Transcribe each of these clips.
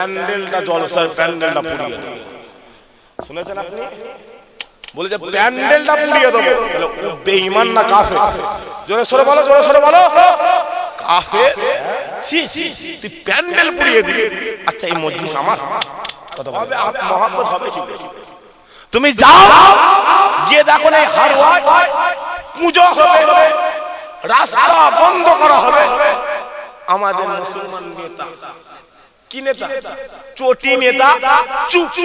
প্যান্ডেলটা জলসার প্যান্ডেলটা পুড়িয়ে দেবো। শুনেছেন আপনি? বলে যে প্যান্ডেলটা পুড়িয়ে দেবো। তাহলে ও বেঈমান না কাফের? জোরে সরে বলো, জোরে সরে বলো। কাফের? তুই প্যান্ডেল পুড়িয়ে দিবি? আচ্ছা এই মজলিস আমার কথা হবে, মহব্বত হবে কি? তুমি যাও গিয়ে দেখো না হারওয়ায় পূজা হবে, রাস্তা বন্ধ করা হবে। আমাদের মুসলমান নেতা, কি নেতা? চটি নেতা, চুপ।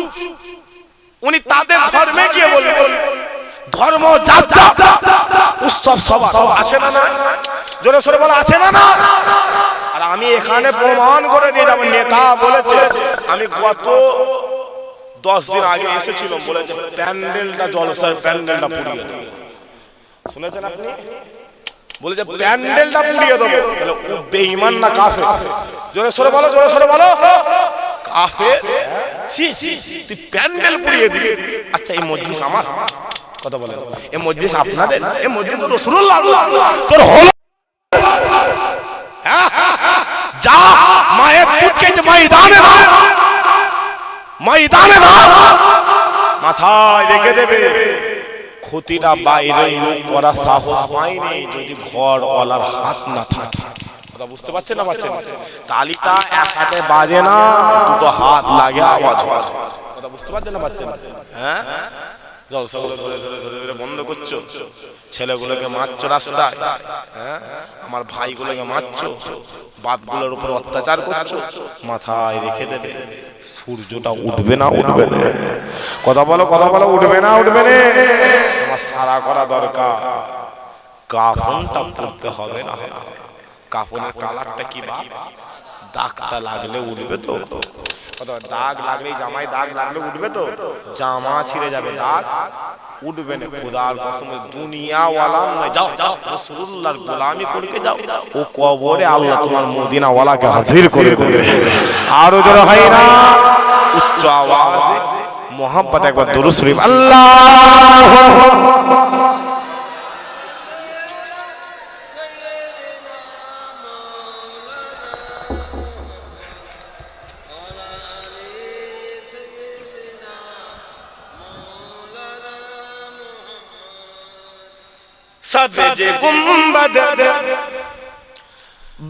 উনি তাদের ধর্মে গিয়ে বলবেন ধর্ম যাত্রা উৎসব সবার আছে না? না জোরে সরে বলা আছে না? না। আর আমি এখানে প্রমাণ করে দিয়ে যাব, নেতা বলেছে। আমি গত 10 দিন আগে এসেছিলাম, বলেছে প্যান্ডেলটা জলসার প্যান্ডেলটা পুড়িয়ে দেবো। শুনেছেন আপনি? বলে যে প্যান্ডেলটা পুড়িয়ে দেবো। তাহলে ও বেঈমান না কাফের? জোরে সরে বলো, জোরে সরে বলো। কাফের? তুই প্যান্ডেল পুড়িয়ে দিবি? আচ্ছা এই মজলিস আমার কথা বলেন, এই মজলিস আপনাদের? এই মজলিস তো রাসূলুল্লাহ তোর হলো। যা মায়ের পুতকে যে ময়দানে না, ময়দানে না মাথায় রেখে দেবে। ক্ষতিটা বাইরে করা সাহস পায়নি যদি ঘর ওয়ালার হাত না থাকে। কথা বুঝতে পারছেন না? পারছেন? তালিটা এক হাতে বাজে না, দুটো হাত লাগে আওয়াজ হয়। কথা বুঝতে পারছেন না? পারছেন? হ্যাঁ, জলসাগুলো ধরে ধরে ধরে ধরে বন্ধ করছো, ছেলেগুলোকে মারছো রাস্তায়, হ্যাঁ আমার ভাইগুলোকে মারছো, বাপগুলোর উপর অত্যাচার করছো। মাথায় রেখে দেবে সূর্যটা উঠবে না, উঠবে না। কথা বলো, কথা বলো, উঠবে না, উঠবে না। আমার সারা করা দরকার, কাফনটা পড়তে হবে না? কাফনের কালারটা কি বা? দাগটা লাগলে উঠবে তো? দাগ লাগলে, জামায় দাগ লাগলে উঠবে তো? জামা ছিঁড়ে যাবে, দাগ উঠবে না। খোদার কসম দুনিয়া ওয়ালা নয়, যাও যাও রাসূলুল্লাহর গোলামি করকে যাও, ও কবরে আল্লাহ তোমার মদিনা ওয়ালাকে হাজির করে দেবে। আরো জোরে হয় না, উচ্চ আওয়াজে মোহাম্মদ একবার দুরূদ শরীফ আল্লাহু सब्ज़ गुंबद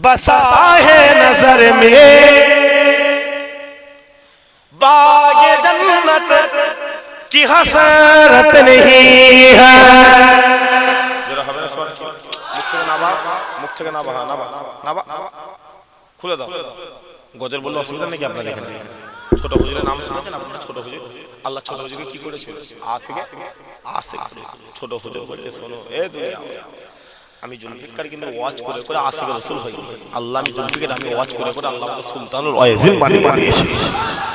बसा है नजर में, बाग़े जन्नत की हसरत नहीं है। जरा हमें सवाल मुख থেকে না বাহা না খুলে দাও। গজল বললে অসুবিধা নেই কি আপনাদের এখানে? ছোট হুজুরের নাম শুনেছেন আপনারা? ছোট হুজুর, আল্লাহ ছোট হুজুরকে কি করেছিল? আশিক ছোট হুজুর বলতে শোনো, এ দুনিয়া আমি জুলফিকার কিন্তু ওয়াজ করে করে আশিক রাসূল হই। আল্লাহ আমি জুলফিকার আমি ওয়াজ করে করে আল্লাহ সুলতানুল ওয়াজিন বানিয়েছি।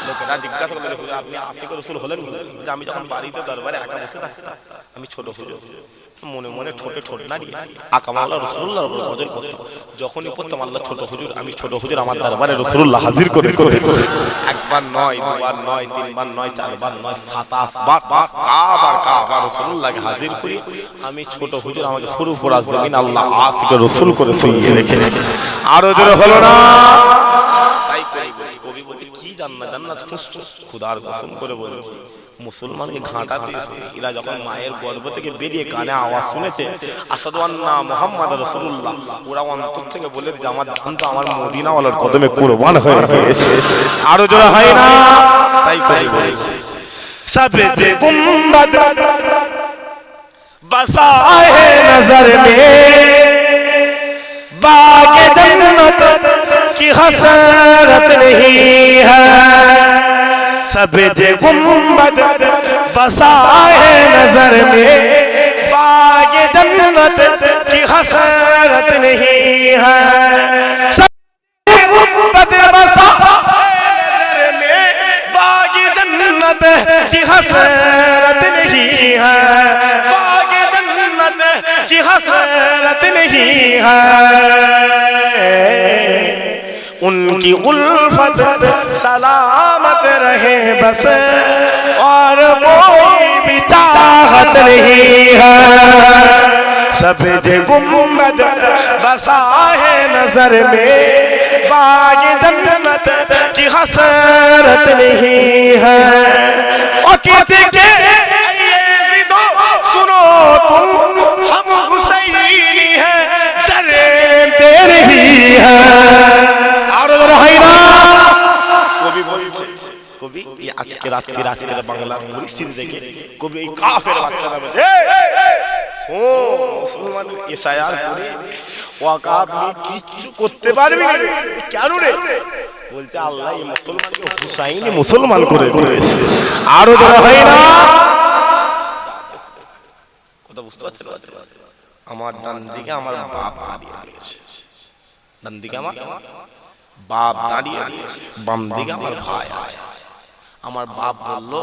লোকেরা জিজ্ঞাসা করে হুজুর আপনি আশিক রাসূল হলেন? যে আমি যখন বাড়িতে দরবারে একা বসে থাকতাম, আমি ছোট হুজুর মনে মনে ঠোঁটে ঠোঁট নাড়িয়ে আকামাল্লাহ রাসূলুল্লাহর উপর গজল পড়তাম। যখনই পড়তাম আল্লাহ ছোট হুজুর, আমি ছোট হুজুর আমার দরবারে রাসূলুল্লাহ হাজির করে করে একবার নয়, দুবার নয়, তিনবার নয়, চারবার নয়, 27 বার কাবার রাসূলুল্লাহকে হাজির করি। আমি ছোট হুজুর আমাকে ফুরফুরা জমিন আল্লাহ আশিক রাসূল করে সইয়ে রেখেছে। আরো জোরে হলো না? তাই কবি বলতে কি জান্নাত খুঁজছো? খোদার কসম করে বলছি মুসলমানকে ঘাঁটাতে এসে এরা যখন মায়ের গর্ভ থেকে বেরিয়ে কানে আওয়াজ শুনেছে আসাদু আন্না মুহাম্মাদুর রাসূলুল্লাহ, ওরা অন্তর থেকে বলে যে আমার জান তো আমার মদিনা ওয়ালার কদমে কুরবান হয়ে গেছে। আরো জোরে হয় না? তাই কবি বলছে সবজ গুম্বদ बसा है नजर में, बाग़े जन्नत की हसरत नहीं है। सब्ज़ गुंबद बसा है नजर में, बाग़े जन्नत की हसरत नहीं है। सब्ज़ गुंबद बसा है नजर में, बाग़े जन्नत की हसरत नहीं है, की हसरत नहीं है। उनकी उल्फत सलामत रहे बस, और कोई भी चाहत नहीं है। सब्ज़ गुंबद बसा है नजर में, बाग जन्नत की हसरत नहीं है। और कहते के सुनो तुम हम हुसैनी है डरते नहीं है। और कवि बोलছে কবি আজকে রাতের বাংলার পরিস্থিতি দেখে কবি এই কাফের বাচ্চারা বলে মুসলমান এসআইআর করে ওয়াকাব নিয়ে কিছু করতে পারবি না কেন রে বলছে আল্লাহ এই মুসলমানকে হুসাইনি মুসলমান করে দিয়েছে। আরো ধরা হয় না কথা বুঝতে পারছেন? আমার ডান দিকে আমার বাপ দাঁড়িয়ে রয়েছে, ডান দিকে আমার বাপ দাঁড়িয়ে রয়েছে, বাম দিকে আমার ভাই আছে। আমার বাপ বলল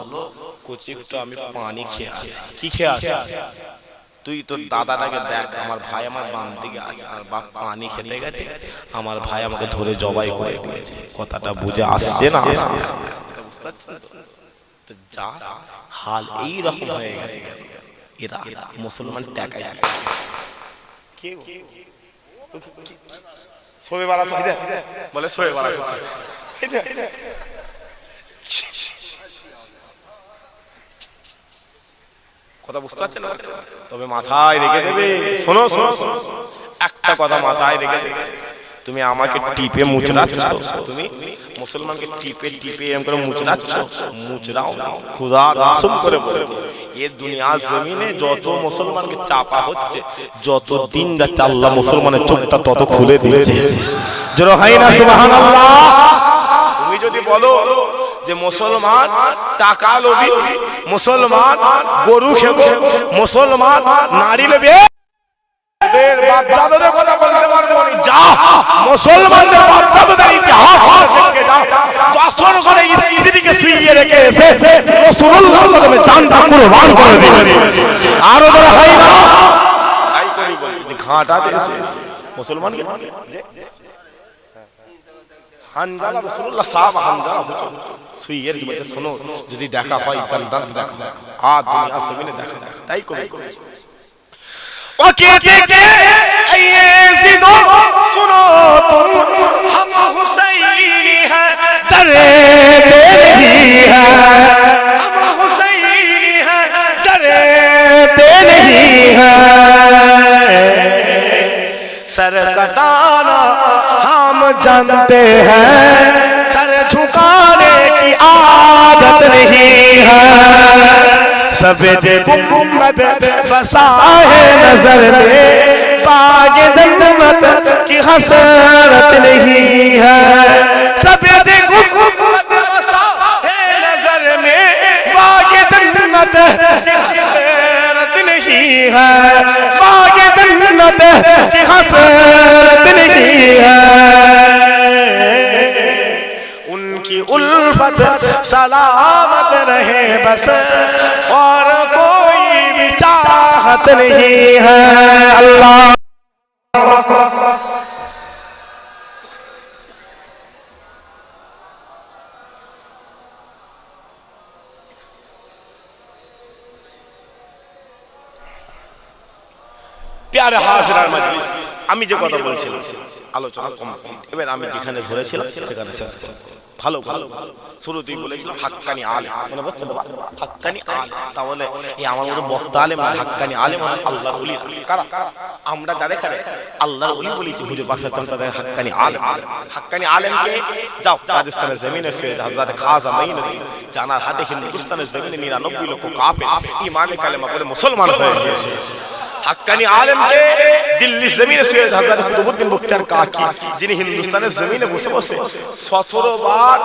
কোচি একটু আমি পানি খেয়ে আসি। কি খেয়ে আসি? তুই তোর দাদাটাকে দেখ, আমার ভাই আমার বাম দিকে আছে। আর বাপ পানি খেতে গেছে, আমার ভাই আমাকে ধরে জবাই করে দিয়েছে। কথাটা বুঝে আসছে না? বুঝতে পারছেন তো? যা হাল এই রকম হয়ে গেছে, এরা মুসলমান টাকায় সোবে বাড়া বলে সোবে বাড়া কথা বুঝতে পারছেন না? তবে মাথায় রেখে দেবে, শোনো শোনো একটা কথা মাথায় রেখে দেবে, তুমি আমাকে টিপে মুচড়াচ্ছ, তুমি মুসলমানকে টিপে টিপে এরকম করে মুচড়াচ্ছ, মুচড়াও না, খোদার কসম করে বলছি এই দুনিয়ার জমিনে যত মুসলমানকে চাপা হচ্ছে, যত দিন যাচ্ছে আল্লাহ মুসলমানের চোখটা তত খুলে দিয়েছে। জোরে হয় না সুবহানাল্লাহ? তুমি যদি বলো যে মুসলমান টাকা লোভী, মুসলমান গরু খেবে, মুসলমান নারী নেবে, এদের বাপ দাদাদের কথা বলতে পারবো না। যা মুসলমানদের বাপ দাদাদের ইতিহাস দেখে যা, দশর করে স্ত্রীকে শুইয়ে রেখে এসে রাসূলুল্লাহর নামে জানটা কুরবান করে দিবেন। আর ওদের হয় না তাই করি বলি যে ঘাটা দেশে মুসলমানকে হানজালা রাসূলুল্লাহ সাহাব হানজালা হতো শুইয়ে রেখে শোনো যদি দেখা হয় জান্নাত দেখা, আর দুনিয়া জমিনে দেখা, তাই করি। और कहते के यज़ीदो सुनो तुम हम हुसैनी है डरते नहीं है, हम हुसैनी है डरते नहीं है। सर कटाना हम जानते हैं, सर झुकाने की आदत नहीं है। सबे गुम्बद बसा है नजर में, बाग जन्नत की हसरत नहीं है। सबे गुम्बद बसा है नजर में, बाग जन्नत की हसरत नहीं है, बाग जन्नत की हसरत नहीं है। उनकी उल्फत सलामत रहे बस, और कोई भी चाहत नहीं है। अल्लाह प्यारे हाज़िरान मजलिस, আমি যে কথা বলছিলাম আলোচনা কমপ্লিট। এবার আমি যেখানে ধরেছিলাম সেখানে শেষ করব। ভালো ভালো শুরুতেই বলেছিলাম হাক্কানি আলেম, মানে বলছেন তো হাক্কানি আলেম, তাহলে এই আমার মতো বক্তা আলেম হাক্কানি আলেম আল্লাহর ওলি কারা? আমরা যাদের এখানে আল্লাহর ওলি বলি যে হুজুর পাক সাল্লাল্লাহু আলাইহি ওয়াসাল্লাম হাক্কানি আলেম। হাক্কানি আলেমকে যাও রাজস্থানের জমিনে সৈয়দ হযরত খাজা মাইনুদ্দিন জানার হাতে হিন্দুস্তানের জমিনে 99 লক্ষ কাফের ঈমানে কালেমা পড়ে মুসলমান হয়ে গিয়েছে। হাক্কানি আলেমকে দিল্লি জমিনে সৈয়দ হযরত কুতুবউদ্দিন বখতিয়ার কাকি, যিনি হিন্দুস্তানের জমিনে বসে বসে 17 বার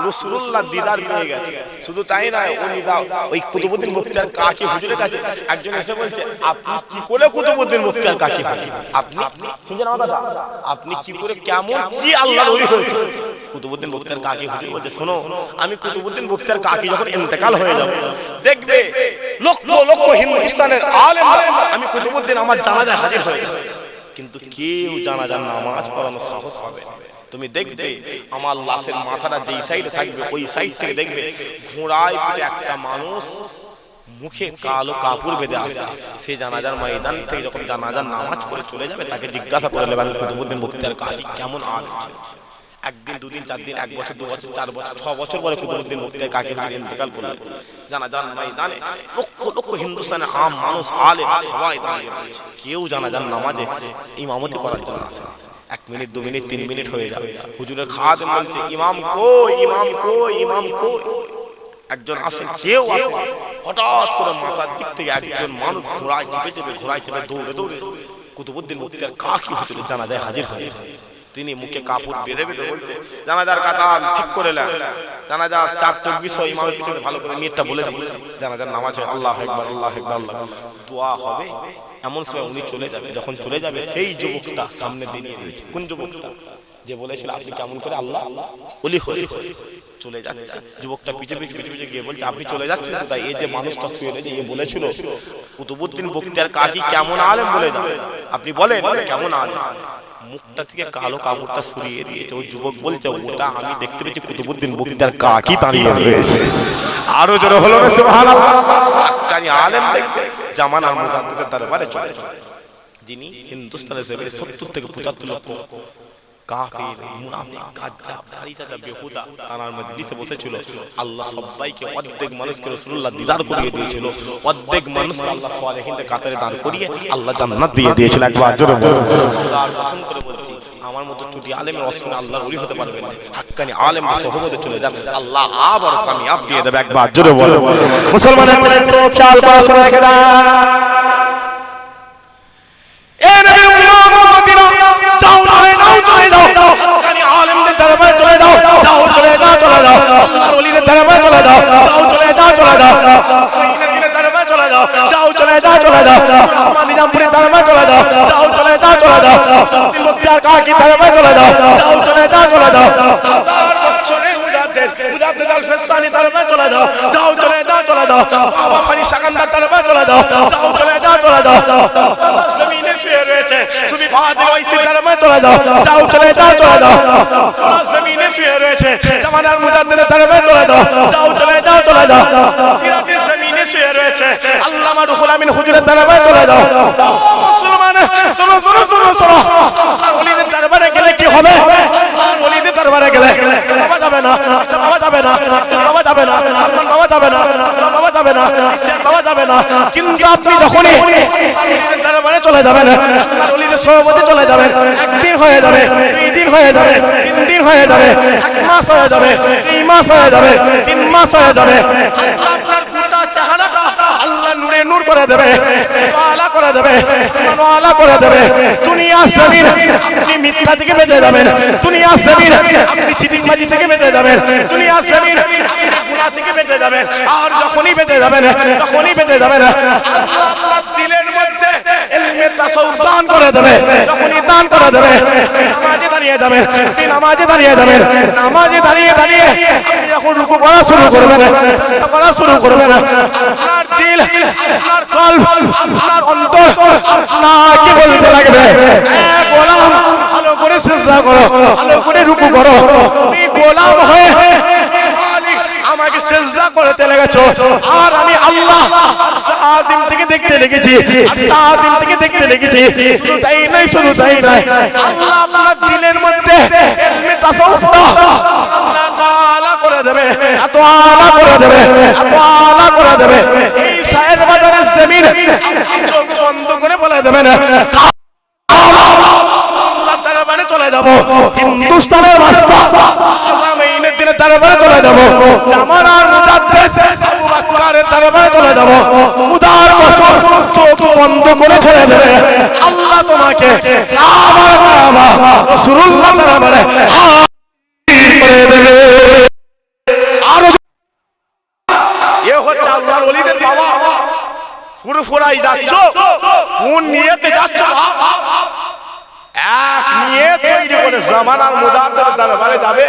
রাসূলুল্লাহ দিদার পেয়ে গেছে। শুধু তাই নয়, উনি দাও ওই কুতুবউদ্দিন বখতিয়ার কাকি হুজুরের কাছে একজন এসে বলছে আপনি কি করে কুতুবউদ্দিন বখতিয়ার কাকি হলেন? আপনি শুনছেন আমার কথা? আপনি কি করে কেমন কি আল্লাহর ওলি হয়েছে? কুতুবউদ্দিন বখতিয়ার কাকি হুজুর বলছে শোনো, আমি কুতুবউদ্দিন বখতিয়ার কাকি যখন ইন্তেকাল হয়ে যাব, দেখবে লক্ষ লক্ষ হিন্দুস্তানের আলেম আমি কুতুবউদ্দিন আমার জানাজায় হাজির হয়ে যাবে, কিন্তু কেউ জানাজার নামাজ পড়ানোর সাহস পাবে না। তুমি দেখবে আমার লাশের মাথাটা যেই সাইডে থাকবে ওই সাইড থেকে দেখবে ঘোড়ায় পিঠে একটা মানুষ মুখে কালো কাপড় বেঁধে আসছে। সে জানাজার ময়দান থেকে যখন জানাজার নামাজ পড়ে চলে যাবে, তাকে জিজ্ঞাসা করে নেবে আমি কুতুবউদ্দিন বখতিয়ার কাকি কেমন আলেম ছিল। একদিন দুদিন চার দিন এক বছর দু বছর 4 বছর 6 বছর পরে কুতুবউদ্দিন বক্তিয়ার কাকি ইন্তেকাল করলেন জানাজার ময়দানে লক্ষ লক্ষ হিন্দুস্তানের আম মানুষ আলেম সবাই দাঁড়িয়ে রয়েছে কেউ জানাজার নামাজে ইমামতি করার জন্য আসে 1 মিনিট 2 মিনিট 3 মিনিট হয়ে যায় হুজুরের খাদেম বলছে ইমাম কই ইমাম কই ইমাম কই একজন আসেন কেউ আসে হঠাৎ করে মাথার দিক থেকে একজন মানুষ ঘোড়ায় চেপে দৌড়ে দৌড়ে কুতুবউদ্দিন বক্তিয়ার কাকি হুজুরের জানাজায় হাজির হয়েছে তিনি মুখে কাপড় বেঁধে বলতে জানাজার কাতার ঠিক করে নেন জানাজার 4 তাকবীর সহ ইমামের পিছনে ভালো করে নিয়তটা বলে দিয়েছে জানাজার নামাজ হয় আল্লাহু আকবার আল্লাহু আকবার আল্লাহ দোয়া হবে এমন সময় উনি চলে যাবে যখন চলে যাবে সেই যুবকটা সামনে দাঁড়িয়ে রয়েছে কোন যুবকটা যে বলেছিল আপনি কেমন করে আল্লাহ ওলি হয়েছে চলে যাচ্ছে যুবকটা পিছে গিয়ে বলছে আপনি চলে যাচ্ছেন কোথায় এই যে মানুষটা শুয়ে রয়েছে এ বলেছিল কুতুবউদ্দিন বক্তিয়ার কাকি কেমন আলেম বলে যাবে আপনি বলেন কেমন আলেম মুখটা থেকে কালো কাপড়টা সরিয়ে দিয়েছে ওই যুবক বলছে ওটা আমি দেখতে পেয়েছি কুতুবউদ্দিন বক্তিয়ার কাকি দাঁড়িয়ে রয়েছে আরো জোরে হলো না সুবহানাল্লাহ কানি আলেম দেখবে জামানার মুজাদ্দিদের দরবারে চলে যিনি হিন্দুস্তানের জমিনে 70 থেকে 75 লক্ষ কাফির মুনাফিক কাজ্জাব দাড়িচাচা বেহুদা তানার মজলিসে বসেছিল আল্লাহ সবাইকে অর্ধেক মানুষকে রাসূলুল্লাহ দিদার করিয়ে দিয়েছিল অর্ধেক মানুষকে আল্লাহ সালেহিনদের কাতারে দান করিয়ে আল্লাহ জান্নাত দিয়ে দিয়েছিল একবার জোরে বলুন তার কসম করে বলছি আমার মতো চুটি আলেমের অসুন আল্লাহর ওলি হতে পারবেন না হাক্কানি আলেমদের সোহবতে চলে যান আল্লাহ আবার কামিয়াব দিয়ে দেবে একবার জোরে বলুন মুসলমানের ছেলে তো খেয়াল করে শুনে রাখা এ নবী উম্মত মদিনা যাও চলে যাও হাক্কানি আলেমদের দরবারে চলে যাও চলে যাও আল্লাহর ওলিদের দরবারে চলে যাও চলে যাও মদিনার দরবারে চলে যাও চলে যাও রহমান নিজামপুরের দরবারে চলে যাও চলে যাও কুতুবউদ্দিন বক্তিয়ার কাকি দরবারে চলে যাও চলে যাও হাজার বছরের মুজাদ্দিদ আল ফেসানি দরবারে চলে যাও চলে যাও বাবা পানি সাকান্দার দরবারে চলে যাও চলে যাও জমিনে শুয়ে রয়েছে তুমি ফাদিল ওয়াইসির দরবারে চলে যাও চলে যাও জমিনে শুয়ে রয়েছে জামানার মুজাদ্দিদের দরবারে চলে যাও চলে যাও সিরাতের জমিনে শুয়ে রয়েছে আল্লামা রুহুল আমিন হুজুরের দরবারে চলে যাও মুসলমান শোনো আল্লাহর ওলিদের দরবারে গেলে কি হবে আল্লাহর ওলিদের দরবারে গেলে বাবা যাবে না বাবা যাবে না বাবা যাবে না সম্মান বাবা যাবে না বাবা যাবে না ইসলাম বাবা যাবে না কিন্তু আপনি যখনই আল্লাহর ওলিদের দরবারে চলে যাবেন আল্লাহর ওলিদের সোহবতে চলে যাবেন একদিন হয়ে যাবে 2 দিন হয়ে যাবে 3 দিন হয়ে যাবে 1 মাস হয়ে যাবে 2 মাস হয়ে যাবে 3 মাস হয়ে যাবে আল্লাহ আপনার গোটা চেহারাটা আল্লাহ নূরে নূর করে দেবে আলা করে দেবে মানওয়ালা করে দেবে দুনিয়া জমিন আপনি মিথ্যা থেকে বেঁচে যাবেন দুনিয়া জমিন আপনি চিটিংবাজি থেকে বেঁচে যাবেন দুনিয়া জমিন আপনি গুনাহ থেকে বেঁচে যাবেন আর যখনই বেঁচে যাবেন আল্লাহ আপনার দিলের মধ্যে ইলমে তাসাউফ দান করে দেবে যখনই দান করে দেবে নামাজে দাঁড়িয়ে যাবেন নামাজে দাঁড়িয়ে আপনি যখন রুকু করা শুরু করবেন সাজদা করা শুরু করবেন আপনার দিল আপনার কলব আপনার অন্তর আপনাকে বলতে লাগবে এ গোলাম ভালো করে সিজদা করো ভালো করে রুকু করো তুমি গোলাম হয়ে মালিক আমাকে সিজদা করতে লেগেছো আর আমি আল্লাহ সাদিম থেকে দেখতে লেগেছি শুধু তাই নয় আল্লাহ আপনার দিলের মধ্যে ইলমে তাসাউফটা আল্লাহ তাআলা করে দেবে এত আলা করে দেবে এই সায়ের বাজারের জমিন আপনি চোখ বন্ধ করে বলে দেবেন আল্লাহ দরবারে চলে যাব হিন্দুস্তানের মাস্টার আজমাইনের দিনের দরবারে চলে যাব জামানার মুজাদ্দিদ আবু বকরের দরবারে চলে যাব উদার বছর চোখ বন্ধ করে ছেড়ে দেবে আল্লাহ তোমাকে কাবা রাসূলুল্লাহ দরবারে করে দেবে আরো এ হচ্ছে আল্লাহর ওলিদের বাবা ফুরফুরাই যাচ্ছ কোন নিয়তে যাচ্ছ এক নিয়ত তৈরি করে জামানার মুজাদ্দিদের দরবারে যাবে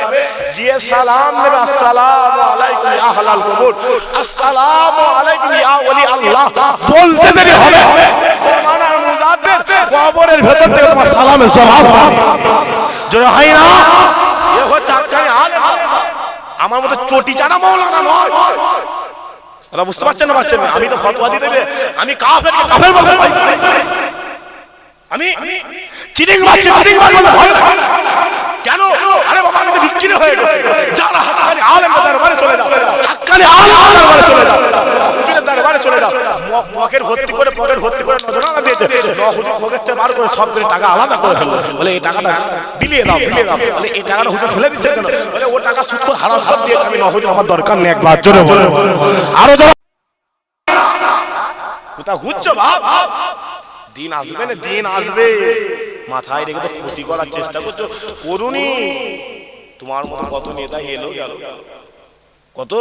গিয়ে সালাম দেবে আসসালামু আলাইকুম ইয়া আহলাল কবর আসসালামু আলাইকুম ইয়া ওলি আল্লাহ বলতে দেরি হবে জামানার মুজাদ্দিদ কবরের ভেতর থেকে তোমার সালামের জবাব জোরে হয় না এ হচ্ছে আজকাল আলেম আমার মতো চটি চাটা মাওলানা নয় ওরা বুঝতে পারছেন না আমি তো ফতোয়া দিতে আমি কাফেরকে কাফের বলবো আমি চিটিংবাজ বলবো কেন? আরে বাবা আমি তো বিক্রি হয়ে গেছে, যারা হাক্কানি আলেমের দরবারে চলে যাও, হাক্কানি আলেমের দরবারে চলে যাও, হুজুরের দরবারে চলে যাও, পকেট ভর্তি করে নজরানা দিয়েছে, হুজুর পকেট থেকে বার করে সব টাকা আলাদা করে ফেললো, বলে এই টাকাটা বিলিয়ে দাও, বলে এই টাকাটা হুজুর ফেলে দিচ্ছে কেন? বলে ও টাকা সুদ করে হারাম করে দিয়ে আমি হুজুর আমার দরকার নেই, একবার জোরে বলে আরো জোরে। কোথাও ঘুরছো ভাব, দিন আসবে না, দিন আসবে, মাথায় রেখে তো ক্ষতি করার চেষ্টা করছো, করুনি। তোমার মতো কত নেতা এলো গেল, কত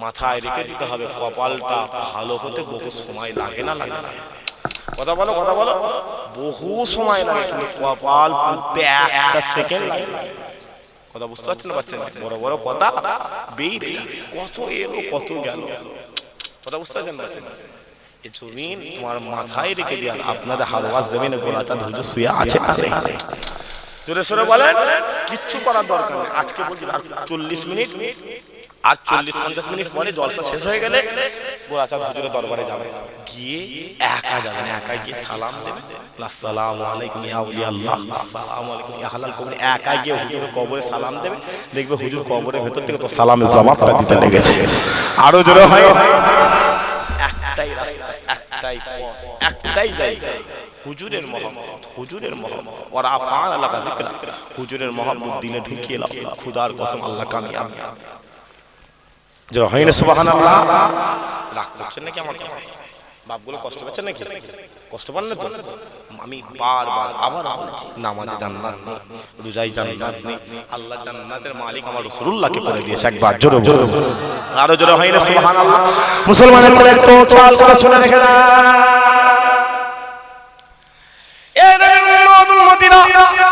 মাথায় রেখে দিতে হবে, কপালটা ভালো হতে বহু সময় লাগে না, লাগে না? কথা বলো, কথা বলো, বহু সময় লাগে, কিন্তু কপাল পুড়তে একটা সেকেন্ড লাগে। কথা বুঝতে পারছেন না? পারছেন? বড় বড় কথা বেরিয়ে কত এলো কত গেল, কথা বুঝতে পারছেন? পারছেন? এই জমিন তোমার মাথায় রেখে দিয়ে, আপনাদের হালওয়াজ জমিনে গোলাটা ধরে শুয়ে আছে না? জোরে সোরে বলেন, কিচ্ছু করার দরকার নেই। আজকে বলছি আর 40 মিনিট, আর 40-50 মিনিট পরে জলসা শেষ হয়ে গেলে গোলাচাঁদ হুজুরের দরবারে যাবে, গিয়ে একা যাবেন, একা গিয়ে সালাম দেবেন, আসসালামু আলাইকুম ইয়া আউলিয়া আল্লাহ, আসসালামু আলাইকুম ইয়া হালাল কবর, একা গিয়ে হুজুরের কবরে সালাম দেবে, দেখবে হুজুর কবরের ভেতর থেকে তো সালামের জবাবটা দিতে লেগেছে। আরো জোরে হয়, একটাই রাস্তা, একটাই পথ, একটাই জায়গা, হুজুরের মহব্বত, হুজুরের মহব্বত, ওরা পান আলাদা যিকরা, হুজুরের মহব্বত দিলে ঢুকিয়ে লাও, খুদার কসম আল্লাহ কামিয়াব। যারা হয় না সুবহানাল্লাহ, রাগ করছেন নাকি আমার কথা? বাপগুলো কষ্ট পাচ্ছেন নাকি? কষ্ট পান না তো? আমি বারবার আবার বলছি, নামাজে জান্নাত নেই, রোজায় জান্নাত নেই, আল্লাহ জান্নাতের মালিক আমার রাসূলুল্লাহকে করে দিয়েছে, একবার জোরে জোরে আরো জোরে হয় না সুবহানাল্লাহ। মুসলমানের ছেলে একটু খেয়াল করে শুনে রেখে না, এ নবীর উম্মত উম্মতিরা,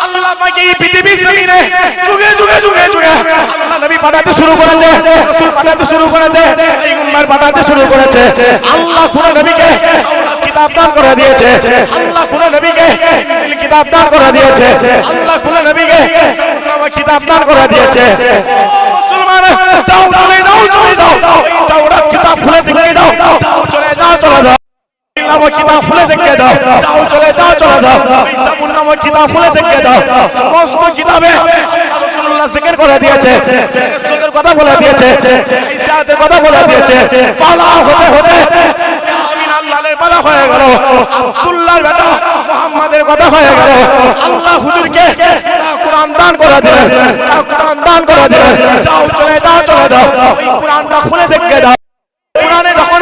আল্লাহ পাক এই পৃথিবীর জমিনে যুগে যুগে যুগে যুগে আল্লাহ নবী পাঠাতে শুরু করেছে, রাসূল পাঠাতে শুরু করেছে, এই উম্মার পাঠাতে শুরু করেছে। আল্লাহ কোন নবীকে তাওরাত কিতাব দান করে দিয়েছে, আল্লাহ কোন নবীকে ইনজিল কিতাব দান করে দিয়েছে, আল্লাহ কোন নবীকে জাবুর কিতাব দান করে দিয়েছে। মুসলমান যাও, চলে যাও, চলে যাও, এই তাওরাত কিতাব খুলে দেখে দাও, যাও চলে যাও, চলে যাও, কিতাব খুলে দেখে দাও, যাও চলে যাও, চলে যাও, জাবুর নামক কিতাব খুলে দেখে দাও, সমস্ত কিতাবে রাসূলুল্লাহ জিকির করে দিয়েছে, সুদের কথা বলে দিয়েছে, ইসাদের কথা বলে দিয়েছে, পালা হতে হতে আমিন আল্লাহর পালা হয়ে গেল, আব্দুল্লাহর বেটা মুহাম্মাদের কথা হয়ে গেল। আল্লাহ হুজুরকে কোরআন দান করে দিলেন, কোরআন দান করে দিলেন, যাও চলে যাও, চলে যাও, ওই কোরআনটা খুলে দেখে দাও। কোরআনে যখন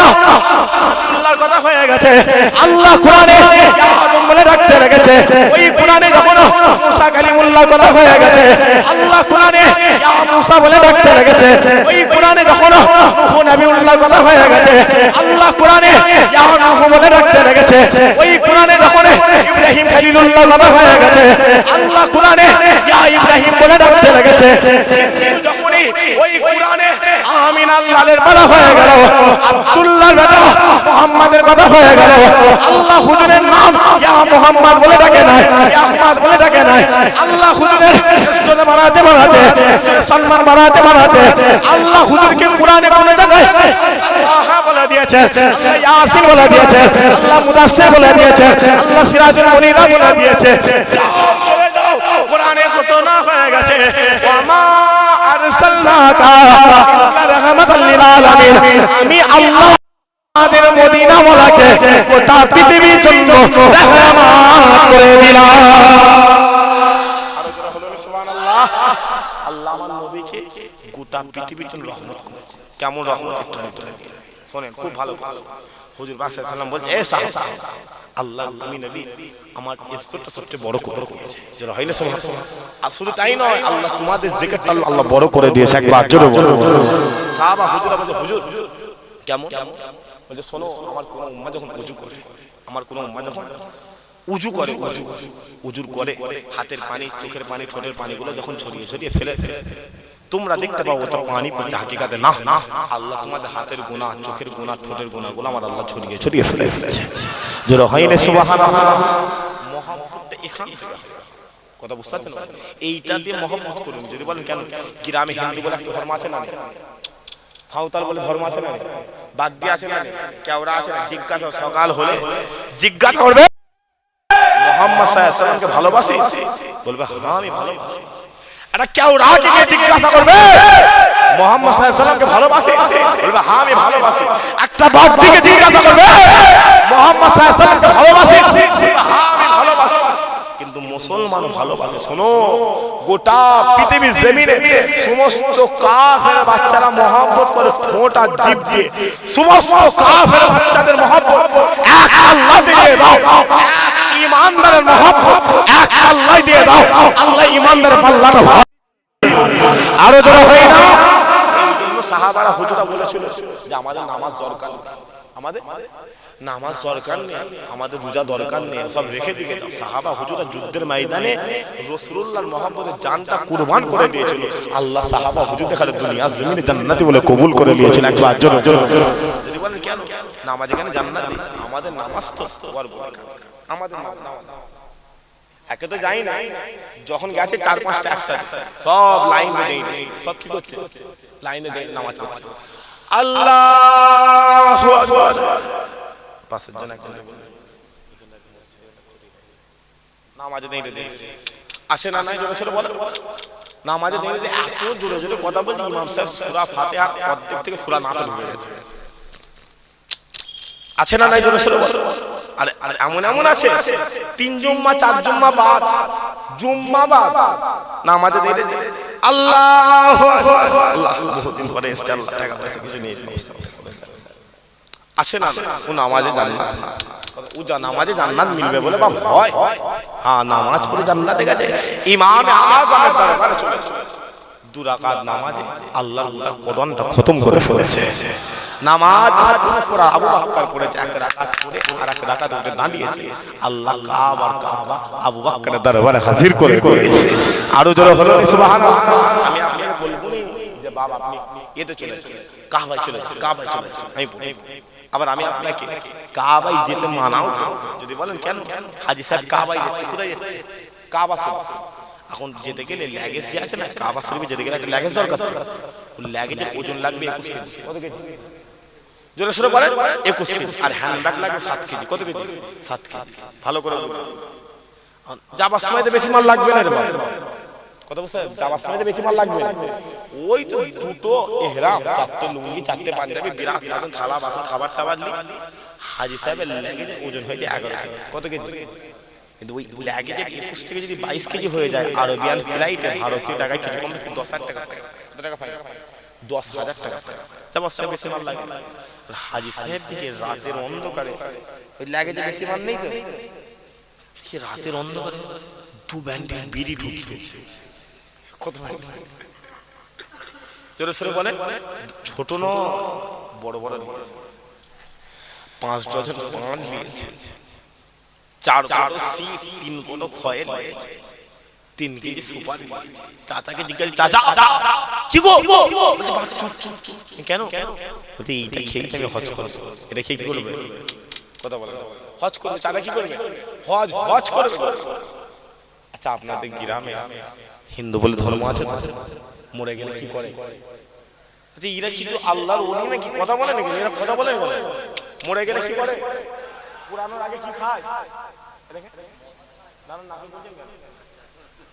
আল্লাহর কথা হয়ে গেছে, আল্লাহ কোরআনে ইয়া আদম বলে ডাকতে লেগেছে, ওই কোরআনে যখন মুসা কালিমুল্লাহর কথা হয়ে গেছে, আল্লাহ কোরআনে ইয়া মুসা বলে ডাকতে লেগেছে, ওই কোরআনে যখন নূহ নবিউল্লাহর কথা হয়ে গেছে, আল্লাহ কোরআনে ইয়া নূহ বলে ডাকতে লেগেছে, ওই কোরআনে যখন ইব্রাহিম খলিলুল্লাহর কথা হয়ে গেছে, আল্লাহ কোরআনে ইয়া ইব্রাহিম বলে ডাকতে লেগেছে। কিন্তু যখনই ওই কোরআনে আমিন আল্লাহর বলা হয়ে গেল, আব্দুল্লাহর বেটা মুহাম্মাদের কথা হয়ে গেল, আল্লাহ হুজুরের নাম ইয়া মুহাম্মদ বলে ডাকে নাই, ইয়া আহমদ বলে ডাকে নাই, আল্লাহ হুজুরের ইজ্জত বাড়াতে বাড়াতে, হুজুরের সম্মান বাড়াতে বাড়াতে, আল্লাহ হুজুরকে কোরআনে কোন জায়গায় আল্লাহ বলে দিয়েছে, আল্লাহ ইয়াসিন বলে দিয়েছে, আল্লাহ মুদাসসির বলে দিয়েছে, আল্লাহ সিরাজুল মুনিরা বলে দিয়েছে। যাও চলে যাও, কোরআনে ঘোষণা হয়ে গেছে, ওয়া মা আরসালনাকা ইল্লা রাহমাতাল লিল আলামিন, আমি আল্লাহ আমাদের মদিনা ওয়ালাকে গোটা পৃথিবীর জন্য রহমত করে দিলাম। আরো জোরে হলো সুবহানাল্লাহ। আল্লাহ আমার নবীকে গোটা পৃথিবীর জন্য রহমত করেছে। কেমন রহমত একটু শুনেন, খুব ভালো কথা। হুজুর পাক সাল্লাল্লাহু আলাইহি ওয়াসাল্লাম বলেন, এ সাহাবা, আল্লাহ আমি নবী আমার ইজ্জতটা সবচেয়ে বড় করে দিয়েছে, যারা হইলে সুবহানাল্লাহ। আর শুধু তাই নয়, আল্লাহ তোমাদের জিকিরটা আল্লাহ বড় করে দিয়েছে, একবার জোরে বলো। সাহাবা হুজুর বলে, হুজুর কেমন? বলে শোনো, আমার কোন উম্মাহ যখন ওযু করে, আমার কোন উম্মাহ যখন উযু করে, উযুর করে, হাতের পানি, চোখের পানি, ঠোঁটের পানিগুলো যখন ছড়িয়ে ছড়িয়ে ফেলে, তোমরা দেখতে পাও ওটা পানি পড়ছে, হাকিকাতে না, আল্লাহ তোমাদের হাতের গুনাহ, চোখের গুনাহ, ঠোঁটের গুনাহগুলো আমার আল্লাহ ছড়িয়ে ছড়িয়ে ফেলে দিচ্ছে। যারা হয় না সুবহানাল্লাহ, মহব্বতটা এখানে থেকে হয়। কথা বুঝতে পারছেন? এইটা দিয়ে মহব্বত করুন। যদি বলেন কেন গ্রামে হিন্দু বলে একটা ধর্ম আছে না, সাঁওতাল বলে ধর্ম আছে না, বাগদি আছে না, কেওড়া আছে না, জিজ্ঞাসা সকাল হলে জিজ্ঞাসা করবে মুহাম্মদ সাল্লাল্লাহু আলাইহি ওয়াসাল্লামকে ভালোবাসিস? বলবে হ্যাঁ আমি ভালোবাসি। এটা কেউ রাগে গিয়ে জিজ্ঞাসা করবে মুহাম্মদ সাল্লাল্লাহু আলাইহি ওয়াসাল্লামকে ভালোবাসিস? বলবে হ্যাঁ আমি ভালোবাসি। একটা বাপ দিকে জিজ্ঞাসা করবে মুহাম্মদ সাল্লাল্লাহু আলাইহি ওয়াসাল্লামকে ভালোবাসিস? বলবে হ্যাঁ আমি ভালোবাসি। কিন্তু মুসলমান ভালোবাসে। শোনো, গোটা পৃথিবীর জমিনে সমস্ত কাফের বাচ্চারা মহব্বত করে ঠোঁট আর জিভ দিয়ে। সমস্ত কাফের বাচ্চাদের মহব্বত এক আল্লাহ দিয়ে দাও, ইমানদারের মহব্বত এক আল্লাহ দিয়ে দাও। আল্লাহ ইমানদারের পাল্লাটা ভালো আরো জোরে হয় না। এই জন্য সাহাবারা হুজুরা বলেছিল যে আমাদের নামাজ দরকার, আমাদের নামাজ দরকার নেই, আমাদের রোজা দরকার নেই, সব রেখে দিকে দাও। সাহাবা হুজুরা যুদ্ধের ময়দানে রাসূলুল্লাহর মহব্বতে জানটা কুরবান করে দিয়েছিল। আল্লাহ সাহাবা হুজুরদের খালি দুনিয়া জমিনে জান্নাতি বলে কবুল করে নিয়েছিল। একবার জোরে জোরে যদি বলেন কেন নামাজ এখানে জান্নাত নেই, আমাদের নামাজ তো সবার বরকত, আমাদের নামাজ একে তো যাই না, যখন গেছে 4-5টা একসাথে সব লাইনে দেই, সব কি করছে লাইনে দেই নামাজ পড়ছে। আল্লাহু আকবার। পাঁচের জন একজন নামাজে দেই আসে না নাই জোরে জোরে বলে নামাজে দেই এত জোরে জোরে কথা বলি ইমাম সাহেব সূরা ফাতিহা অর্ধেক থেকে সূরা নাস ঢুকে গেছে। আছে না নাই জোরে জোরে বলে। আরে এমন এমন আছে 3 জুম্মা 4 জুম্মা বাদ নামাজে দেই আল্লাহু আকবার। আল্লাহ বহুত দিন পরে এসে আল্লাহ টাকা পয়সা কিছু নিয়ে আসে না, ও নামাজে জান্নাত, ও নামাজে জান্নাত মিলবে বলে বা ভয়। হ্যাঁ নামাজ পড়ে জান্নাতে গেছে। ইমাম আযমের দরবারে চলে 2 রাকাত নামাজে আল্লাহর কোরআনটা খতম করে ফেলেছে। নামাজ পড়া আবু বকর পড়েছে 1 রাকাত পড়ে আর 1 রাকাত উঠে দাঁড়িয়েছে। আল্লাহ কাবা আবু বকরের দরবারে হাজির করে দিয়েছে। আরো জোরে হলো সুবহানাল্লাহ। আমি আপনাকে বলবো যে বাবা আপনি এতে চলে কাবায় চলে আমি বলি আবার আমি আপনাকে কাবায় যেতে মানাও যদি বলেন কেন হাজী সাহেব কাবায় যেতে কোথায় যাচ্ছে? কাবা শরীফ। এখন যেতে গেলে লাগেজ যে আছে না, কাবা শরীফে যেতে গেলে একটা লাগেজ দরকার। ওই লাগেজের ওজন লাগবে 21 কেজি। কত কেজি? জোরে সোরে বলেন 21 কেজি। আর হ্যান্ডব্যাগ লাগবে 7 কেজি। কত কেজি? 7 কেজি। ভালো করে বলুন। যাবার সময় তো বেশি মাল লাগবে না রে বাবা। কত বলছে? যাবার সময় তো বেশি মাল লাগবে না। ওই তো 2টো ইহরাম, 4টে লুঙ্গি, 4টে পাঞ্জাবি, বিরাট বাসন, থালা বাসন, খাবার টাবার নি। হাজী সাহেবের লাগেজের ওজন হয়েছে 11 কেজি। কত কেজি? কিন্তু ওই লাগেজের 21 থেকে যদি 22 কেজি হয়ে যায় আরবিয়ান ফ্লাইটে ভারতীয় টাকায় কিছু কম বেশি 10,000 টাকা। কত টাকা পাই? 10,000 টাকা। যাবার সময় বেশি মাল লাগে। আর হাজী সাহেব দিকে রাতের অন্ধকারে ওই লাগেজে বেশি মাল নেই তো, কি রাতের অন্ধকারে 2 ব্যান্ডেল বিড়ি ঢুকিয়েছে। কত জোরে সোরে বলেন। ছোট ন বড় বড় নিয়েছে। 5 ডজন পান নিয়েছে, 4 বড় সিপ, 3 কোটো খয়ের নিয়েছে, 3 কেজি সুপারি নিয়েছে। চাচাকে জিজ্ঞাসা চাচা কি গো? বলছে কেন? বলছে এইটা খেয়ে আমি হজ করব। এটা খেয়ে কি করবে? কথা বলে হজ করবে। চাচা কি করবে? হজ করবে। আচ্ছা আপনাদের গ্রামে হিন্দু বলে ধর্ম আছে তো, মরে গেলে কি করে? আচ্ছা এরা কিন্তু আল্লাহর ওলি নাকি? কথা বলে নাকি? এরা কথা বলে নাকি? মরে গেলে কি করে? পুরানোর আগে কি খায়?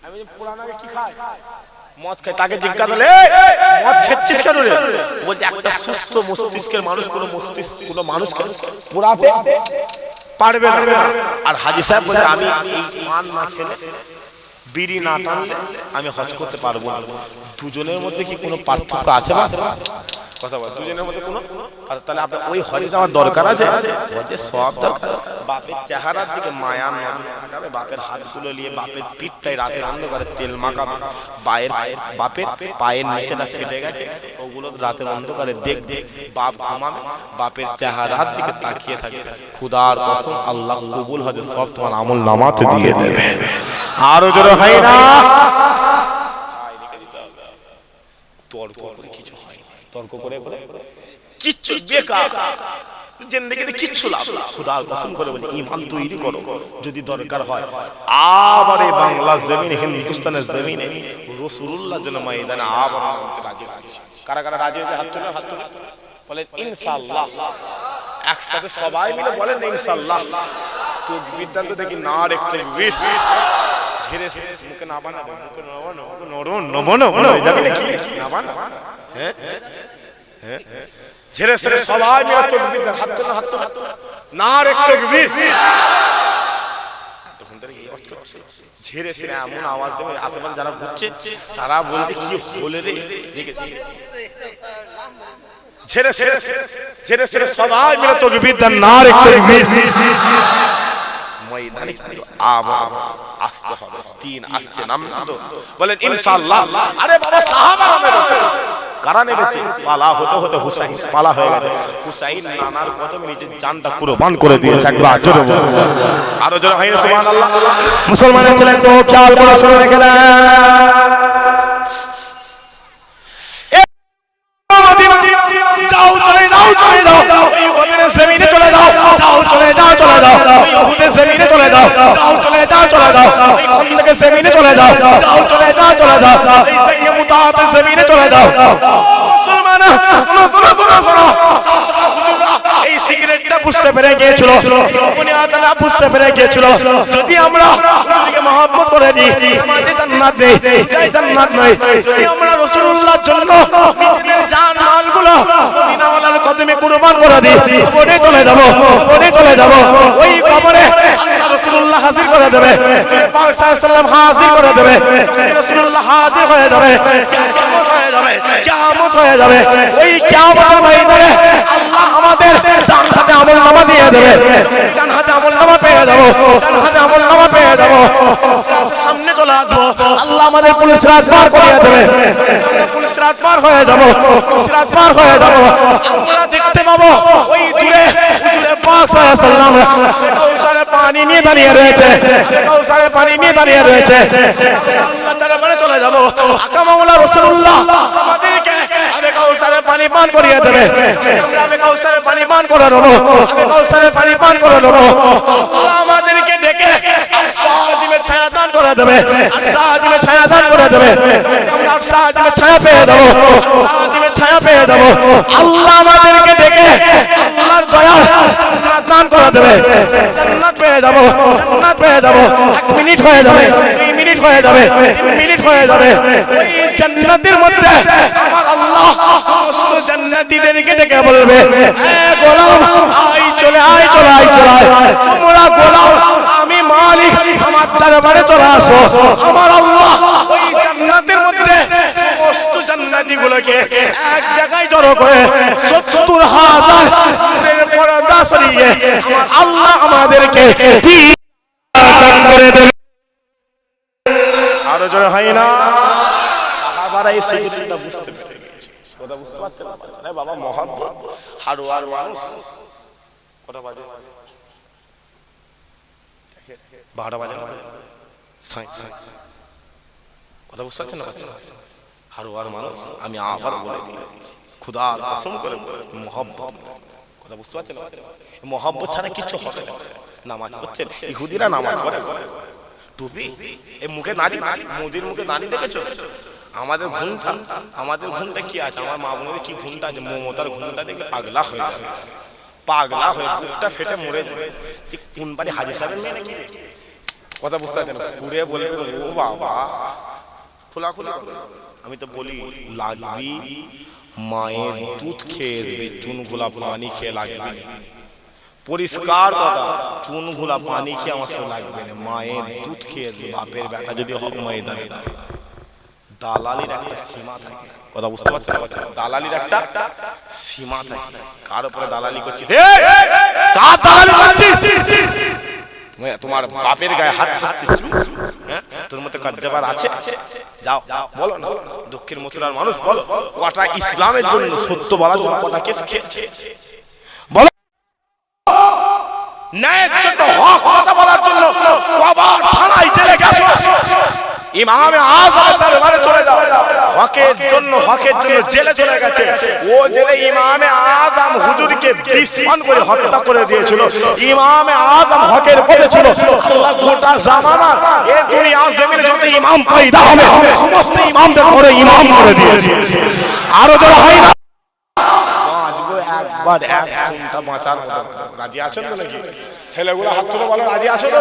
আমি পুরানোর আগে কি খায়? মদ খায়। তাকে জিজ্ঞাসা করলে মদ খেচ্ছিস কেন রে? বলছে একটা সুস্থ মস্তিষ্কের মানুষ কোনো মানুষকে পুরাতে পারবে না। আর হাজী সাহেব বলে আমি এই পান না খেলে, বিড়ি না টানলে আমি হজ করতে পারবো না। দুজনের মধ্যে কি কোনো পার্থক্য আছে? কথা বল, দুজনের মধ্যে কোনো? তাহলে আপনার ওই হজে যাওয়ার দরকার আছে? হজে সব দরকার। বাপের চেহারার দিকে মায়া লাগাবে, বাপের হাতগুলো নিয়ে বাপের পিঠটাই রাতের অন্ধকারে তেল মাখাবে, বাপের পায়ের নিচেটা ফেটে গেছে ওগুলো রাতের অন্ধকারে দেখবে, বাপ ঘুমাবে, বাপের চেহারার দিকে তাকিয়ে থাকে। খুদার কসম আল্লাহ কবুল হজে সব তোমার আমল নামাতে দিয়ে দেবে। আরো জোরে হয় না? তর্ক করে কিছু হয়, তর্ক করে কিচ্ছু বেকার, জিন্দেগিতে কিচ্ছু লাভ না। খোদার কসম করে বলি ঈমান তৈরি করো, যদি দরকার হয় আবার এই বাংলা জমিনে, হিন্দুস্তানের জমিনে রাসূলুল্লাহ যেন ময়দানে আবার নামতে রাজি হয়েছে। কারা কারা রাজি হয়েছে? হাত তুলে, হাত তুলে বলেন ইনশাআল্লাহ। একসাথে সবাই মিলে বলেন ইনশাআল্লাহ। তকবীর দান তো দেখি না রে তকবীর ছেড়ে মুখে না বানা মুখে নরম যাবি নাকি না বানা হ্যাঁ হ্যাঁ ছেড়ে ছেড়ে সবাই মিলে তকবীর দান হাত তোলা না রে তকবীর তখন ধরে এই অর্থ ছেড়ে ছেড়ে এমন আওয়াজ দেবে আশেপাশে যারা ঘুরছে তারা বলছে কি বলে রে দেখে ছেড়ে ছেড়ে ছেড়ে ছেড়ে সবাই মিলে তকবীর দেন না রে তকবীর ময়দানে কিন্তু আবার আসতে হবে তিন আসছে নাম তো বলেন ইনশাআল্লাহ আরে বাবা সাহাবারা মেরেছে কারা নেমেছে পালা হতে হতে হুসাইন পালা হয়ে গেছে হুসাইন নানার কদমে নিজের জানটা কুরবান করে দিয়েছে একবার জোরে আরো জোরে হয় সুবহানাল্লাহ মুসলমানের ছেলে তো খেয়াল করে শুনে রেখে দেন ওই বদরের জমিনে চলে যাও চলে যাও ওই উহুদের জমিনে চলে যাও চলে যাও ওই খন্দকের জমিনে চলে যাও চলে যাও এই সাইয়ে মুতাহাতের জমিনে চলে যাও মুসলমান শোনো এই সিগারেটটা বুঝতে পেরে গিয়েছিল বুনিয়াদানা বুঝতে পেরে গিয়েছিল যদি আমরা হুজুরকে মহব্বত করে দিই আমাদের জান্নাত নেই এটাই জান্নাত নয় যদি আমরা রাসূলুল্লাহর জন্য নিজেদের জান মালগুলো মদিনাওয়ালার কদমে কুরবান করে দিই কবরে চলে যাব ওই কবরে আল্লাহ রাসূলুল্লাহ হাজির করে দেবে নবী পাক সাল্লাল্লাহু আলাইহি ওয়াসাল্লাম হাজির করে দেবে রাসূলুল্লাহ হাজির হয়ে যাবে কিয়ামত হয়ে যাবে ওই কিয়ামতের ময়দানে আল্লাহ আমাদের ডান হাতে আমলনামা দিয়ে দেবে ডান হাতে আমলনামা পেয়ে যাব সামনে চলে আসবো আল্লাহ আমাদের পুলিশ রাজ পার করিয়ে দেবে আমরা পুলিশ রাজ পার হয়ে যাব আমরা দেখতে পাবো ওই দূরে হুজুরে পাক সাল্লাল্লাহু আলাইহি ওয়াসাল্লাম কাউসারে পানি নিয়ে দাঁড়িয়ে রয়েছে রাসূলুল্লাহ দরবারে চলে যাব আকা মাওলা রাসূলুল্লাহ আমাদেরকে আবে কাউসারে পানি পান করিয়ে দেবে আমরা আবে কাউসারে পানি পান করে নেব আল্লাহ আমাদেরকে ডেকে সাজিমে ছায়া দান করে দেবে আমরা সাজিমে ছায়া পেয়ে দেব আল্লাহ আমাদেরকে ডেকে আল্লাহর দয়া জান্নাত দান করে দেবে জান্নাত পেয়ে যাব 1 মিনিট হয়ে যাবে 2 মিনিট হয়ে যাবে 3 মিনিট হয়ে যাবে ওই জান্নাতের মধ্যে আমার আল্লাহ সমস্ত জান্নাতীদেরকে ডেকে বলবে হে গোলাম চলে আয় তোমরা গোলাম আমি মালিক আমার দরবারে চলে আসো আমার আল্লাহ ওই জান্নাতের মধ্যে সমস্ত জান্নাতীগুলোকে এক জায়গায় জড়ো করে ৭০,০০০ নূরের পর্দা সরিয়ে আমার আল্লাহ আমাদেরকে দান করে দেবে আরো জোরে হয় না সাহাবারা এই সিগরেটটা বুঝতে পেরে গেছে কথা বুঝতে পারছেন আরে বাবা মহব্বত হারওয়ার মানুষ কটা বাজে 12টা বাজে কথা বুঝতে পারছেন না হারওয়ার মানুষ আমি আবার বলে দিয়েছি খোদার কসম করে মহব্বত কথা বুঝতে পারছেন না মহব্বত ছাড়া কিছু হবে না নামাজ পড়ছেন ইহুদিরা নামাজ পড়ে টুপি এই মুখে নারী মোদির মুখে নারী দেখেছো আমাদের ঘুমটা কি আছে আমার মা বোনের কি ঘুমটা আছে মমতার ঘুমটা দেখলে পাগলা হয়ে বুকটা ফেটে মরে যাবে কোন বাড়ি হাজি সাহেবের মেয়ে নাকি কথা বুঝতে পারছেন পুড়ে বলে ও বাবা খোলা আমি তো বলি লাগবি মায়ের দুধ খেয়ে দেবে চুন গোলাপ পানি খেয়ে লাগবে না পরিষ্কার কথা চুন গোলাপ পানি খেয়ে আমার সঙ্গে লাগবে না মায়ের দুধ খেয়ে দেবে বাপের বেটা যদি হক ময়দানে দালালির একটা সীমা থাকে কথা বুঝতে পারছেন দালালির একটা সীমা থাকে কার উপরে দালালি করছিস কার দালালি করছিস তোমার বাপের গায়ে হাত দিচ্ছিস তোর মতো কাজ্জাবার আছে যাও বলো না দক্ষিণ মথুরার মানুষ বলো কটা ইসলামের জন্য সত্য বলার জন্য কটা কেস খেয়েছে বলো ন্যায়ের জন্য হক কথা বলার জন্য কবার থানায় জেলে গেছো ইমামে আযমের দরবারে চলে যাও হকের জন্য জেলে চলে গেছে ও জেলে ইমামে আযম হুজুরকে বিস্ফোরণ করে হত্যা করে দিয়েছিল ইমামে আযম হকের পথে ছিল আল্লাহ গোটা জামানা এই দুনিয়া জমিনে যত ইমাম পয়দা হবে সমস্ত ইমামদের পরে ইমাম করে দিয়েছে আরো যারা হয় না বাঁচবো একবার এক ঘন্টা বাঁচার মতো রাজি আছেন তো নাকি ছেলেগুলো হাত তুলে বলে রাজি আছো তো?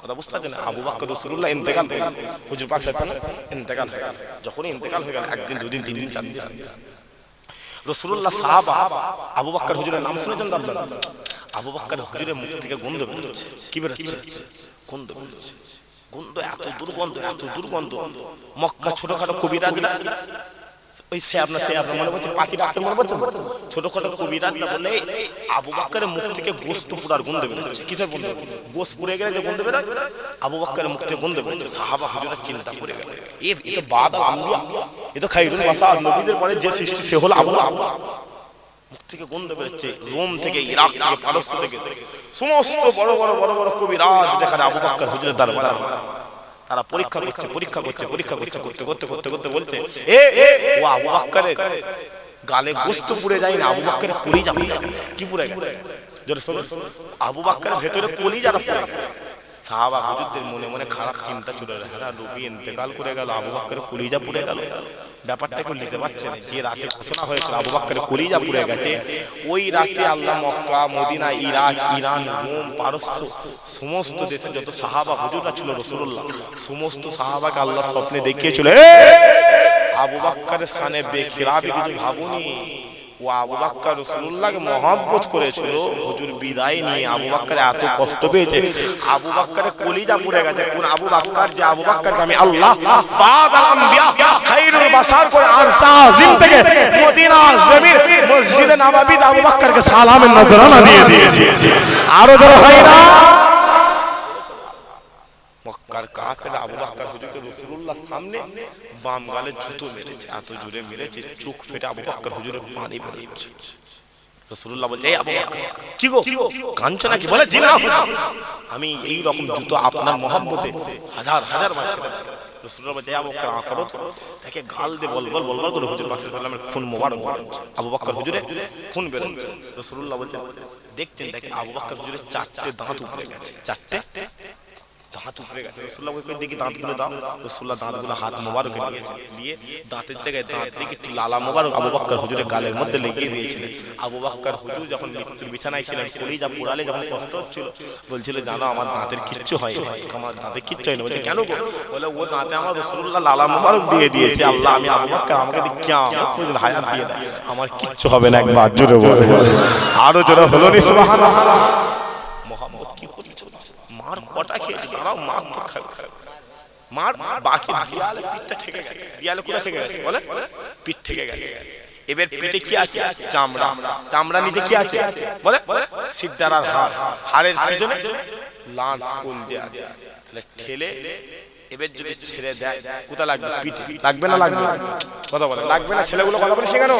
কথা বুঝতে পারছেন? আবু বকর রাসূলুল্লাহ ইন্তেকাল হয়ে গেল, হুজুর পাক সাল্লাল্লাহু আলাইহি ওয়াসাল্লাম ইন্তেকাল হয়ে গেল। যখনই ইন্তেকাল হয়ে গেল, একদিন দুদিন তিন দিন চার দিন, রাসূলুল্লাহ সাহাবা আবু বকর হুজুরের নাম শুনেছেন তো আপনারা? আবু বকর হুজুরের মুখ থেকে গন্ধ বেরোচ্ছে। কি বেরোচ্ছে? গন্ধ বেরোচ্ছে। গন্ধ এত দুর্গন্ধ, এত দুর্গন্ধ। মক্কা ছোটখাটো কবিরাজরা, ওই সে আপনার মনে পড়ছে, পাখি ডাক্তার মনে পড়ছে, ছোটখাটো কবিরাজরা বলে আবু বকরের মুখ থেকে গোশত পুরার গন্ধ বেরোচ্ছে। কিসের গন্ধ? গোশত পুড়ে গেলে যে গন্ধ বেরোয়, আবু বকরের মুখ থেকে গন্ধ বেরোচ্ছে। সাহাবা হুজুরা চিন্তা করে গেল, এ তো বাদ আম্বিয়া, এ তো খাইরুল বাশার, নবীদের পরে যে সৃষ্টি সে হলো আবু বকর। মুখ থেকে গন্ধ বেরোচ্ছে। রোম থেকে, ইরাক থেকে, পারস্য থেকে সমস্ত বড় বড় বড় বড় কবিরাজ যেখানে আবু বকর হুজুরের দরবারে, তারা পরীক্ষা করতে বলছে, ও আবু বকরের গালে গোশত পুড়ে যায় না, আবু বকরের কলিজা পুড়ে গেছে। কি পুড়ে গেছে? জোরে শোনো, আবু বকরের ভেতরে কলিজাটা পুড়ে গেছে। সাহাবা হুজুরদের মনে মনে খারাপ চিন্তা চলে এলো, হ্যাঁ নবী ইন্তেকাল করে গেল, আবু বকরের কলিজা পুড়ে গেল। ব্যাপারটা কেউ নিতে পারছে না। যে রাতে ঘোষণা হয়েছিল আবু বকরের কলিজা পুড়ে গেছে, ওই রাতে Allah Mecca, Medina, Iraq, Iran, Rome, পারস্য সমস্ত দেশে যত সাহাবা হুজুররা ছিল রাসূলুল্লাহ, সমস্ত সাহাবাকে আল্লাহ স্বপ্নে দেখিয়েছিল, আবু বকরের শানে বেখিলাফি কিছু ভাবুনি। ও আবু বকর রাসূলুল্লাহকে মহব্বত করেছিল। হুজুর বিদায় নিয়ে আবু বকর এত কষ্ট পেয়েছে, আবু বকরের কলিজা পুড়ে গেছে। কোন আবু বকর? যে আবু বকরকে আমি আল্লাহ বাদাল আম্বিয়া খাইরুল বাশার করে আরশা আজিম থেকে মদিনা জমির মসজিদে নববীতে আবু বকরকে সালামের নজরানা দিয়ে দিয়েছি। আরো জোরে হয় না? মক্কার কাফেররা আবু বকর হুজুরকে রাসূলুল্লাহর সামনে বাম গালে জুতো মেরেছে, এত জোরে মেরেছে চোখ ফেটে আবু বকর হুজুরের পানি বেরিয়েছে। রাসূলুল্লাহ বলছে, এই আবু বকর কি গো, কাঁদছো নাকি? বলে, জি না, আমি এই রকম জুতো আপনার মহব্বতে হাজার হাজার বার খেতে পারি। রাসূলুল্লাহ বলছে, আবু বকর করো তো, দেখে গাল দিয়ে বলবল করে হুজুর পাক সাল্লাল্লাহু আলাইহি ওয়াসাল্লামের খুন মোবারক বেরোচ্ছে। আবু বকর হুজুরে খুন বেরোচ্ছে। রাসূলুল্লাহ বলছে, দেখতেন দেখে আবু বকর হুজুরের চারটে দাঁত উপরে গেছে, চারটে দাঁত উপরে গেছে। রাসূলুল্লাহ বলছে, দেখি দাঁতগুলো দাও। রাসূলুল্লাহ দাঁতগুলো হাত মোবারকে নিয়েছে, নিয়ে দাঁতের জায়গায় দাঁত রেখে একটু লালা মোবারক আবু বকর হুজুরের গালের মধ্যে লাগিয়ে দিয়েছিলেন। আবু বকর হুজুর যখন মৃত্যুর বিছানায় ছিলেন, কলিজা পোড়ালে যখন কষ্ট হচ্ছিল, বলছিল, জানো আমার দাঁতের কিচ্ছু হয় না, আমার দাঁতে কিচ্ছু হয় না। বলছে, কেন গো? বলে, ও দাঁতে আমার রাসূলুল্লাহ লালা মোবারক দিয়ে দিয়েছে। আল্লাহ, আমি আবু বকর, আমাকে কিয়ামত পর্যন্ত হায়াত দিয়ে দাও, আমার কিচ্ছু হবে না। একবার জোরে বলে, আরো জোরে হলো নি সুবহানাল্লাহ। মুহাম্মদ কি করেছিল? মার কটা খেয়েছে, দাঁড়াও, মার তো খাবে, মার বাকি দেয়ালে পিঠটা ঠেকে গেছে। দেয়ালে কোথা ঠেকে গেছে? বলে, পিঠ ঠেকে গেছে। এবার পিঠে কি আছে? চামড়া। চামড়া নিচে কি আছে? বলে, সিদ্ধার আর হাড়। হাড়ের পিছনে লাঞ্চ কলজে আছে। তাহলে ঠেলে এবার যদি ছেড়ে দেয়, কোথা লাগবে? পিঠে। লাগবে না লাগবে? কথা বলে, লাগবে না? ছেলেগুলো কথা বলে শেখানো,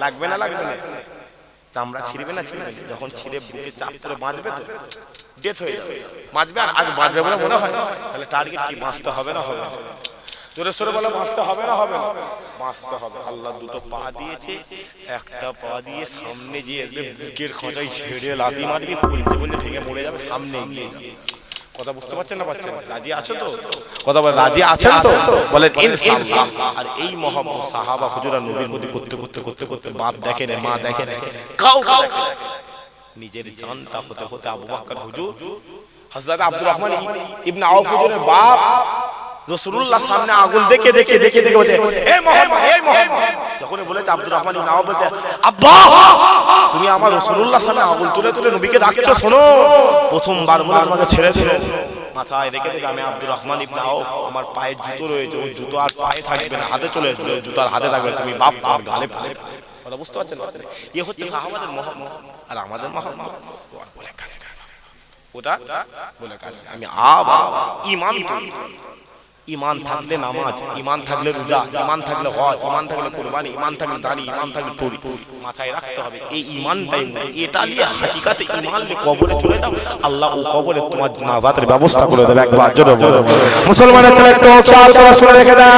লাগবে না লাগবে না? চামড়া ছিঁড়বে না ছিঁড়বে? যখন ছিঁড়ে বুকে চাপ করে বাঁচবে তো ডেথ হয়ে যাবে, বাঁচবে। আর আজ বাঁচবে বলে মনে হয়, তাহলে টার্গেট কি? বাঁচতে হবে না হবে? জোরে সোরে বলে, বাঁচতে হবে না হবে? বাঁচতে হবে। আল্লাহ দুটো পা দিয়েছে, একটা পা দিয়ে সামনে যে বুকের খোঁচায় ছেড়ে লাথি মারবি, বলতে বলতে ভেঙে মরে যাবে, সামনে এগিয়ে যাবে। কথা বুঝতে পারছেন না পাচ্ছেন? রাজি আছো তো? কথা বলে, রাজি আছেন তো? বলেন ইনশাআল্লাহ। আর এই মহব্বত সাহাবা হুজুরা নবীর প্রতি করতে করতে করতে করতে বাপ দেখে না, মা দেখে না, কাউকে দেখে না, নিজের জানটা হতে হতে আবু বকর হুজুর হযরত আব্দুর রহমান ইবনে আওফ হুজুরের বাপ রাসূলুল্লাহর সামনে আগুন দেখে দেখে দেখে দেখে বলে, এই মুহাম্মদ, এই মুহাম্মদ। যখন বলেছে আব্দুর রহমান ইবনে আওফ বলছে, আব্বা তুমি আমার রাসূলুল্লাহর সামনে আগুন তুলে তুলে নবীকে ডাকছো, শোনো, প্রথমবার বলে তোমাকে ছেড়ে দিল। মাথায় রেখে দেখে, আমি আব্দুর রহমান ইবনে আওফ, আমার পায়ে জুতো রয়েছে, ওই জুতো আর পায়ে থাকবে না, হাতে চলে যাবে, জুতো আর হাতে থাকবে, তুমি বাপ বাপ গালে পালে। কথা বুঝতে পারছেন? এ হচ্ছে সাহাবাদের মহব্বত। আর আমাদের মহব্বত বলে কাজ, ওটা বলে কাজ। আমি আবার ঈমান তৈরি, ঈমান থাকলে নামাজ, ঈমান থাকলে রোজা, ঈমান থাকলে হজ, ঈমান থাকলে কুরবানি, ঈমান থাকলে দাড়ি, ঈমান থাকলে টুপি, মাথায় রাখতে হবে। এই ঈমানটাই এটা নিয়ে হাকিকাতে ঈমান নিয়ে কবরে চলে যাও, আল্লাহ ও কবরে তোমার নাজাতের ব্যবস্থা করে দেবে। একবার জোরে বলো, মুসলমানের ছেলে একটু খেয়াল করে শুনে রেখে দাও।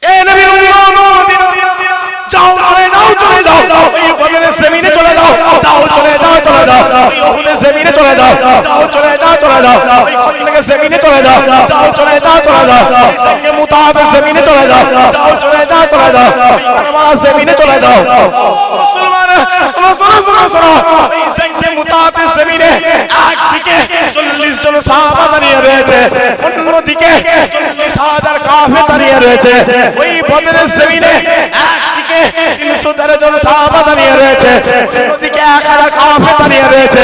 এ নবীর উম্মত, যাও চলে যাও, চলে যাও, ওই বদরের জমিনে চলে যাও, যাও চলে যাও, চলে যাও, ওই উহুদের জমিনে চলে যাও, যাও চলে যাও, চলে যাও, ওই খন্দকের জমিনে চলে যাও, যাও চলে যাও, চলে যাও, ওই সঙ্গে মুতাহাদের জমিনে চলে যাও, যাও চলে যাও, দাও চলে দাও কারবালার জমিনে চলে দাও মুসলমান শোনো শোনো শোনো শোনো এই জঙ্গে মুতাতের জমিনে একদিকে 40 জন সাহাবা দাঁড়িয়ে রয়েছে অন্যদিকে 40,000 কাফের দাঁড়িয়ে রয়েছে ওই বদরের জমিনে একদিকে 313 জন সাহাবা দাঁড়িয়ে রয়েছে অন্যদিকে 1000 কাফের দাঁড়িয়ে রয়েছে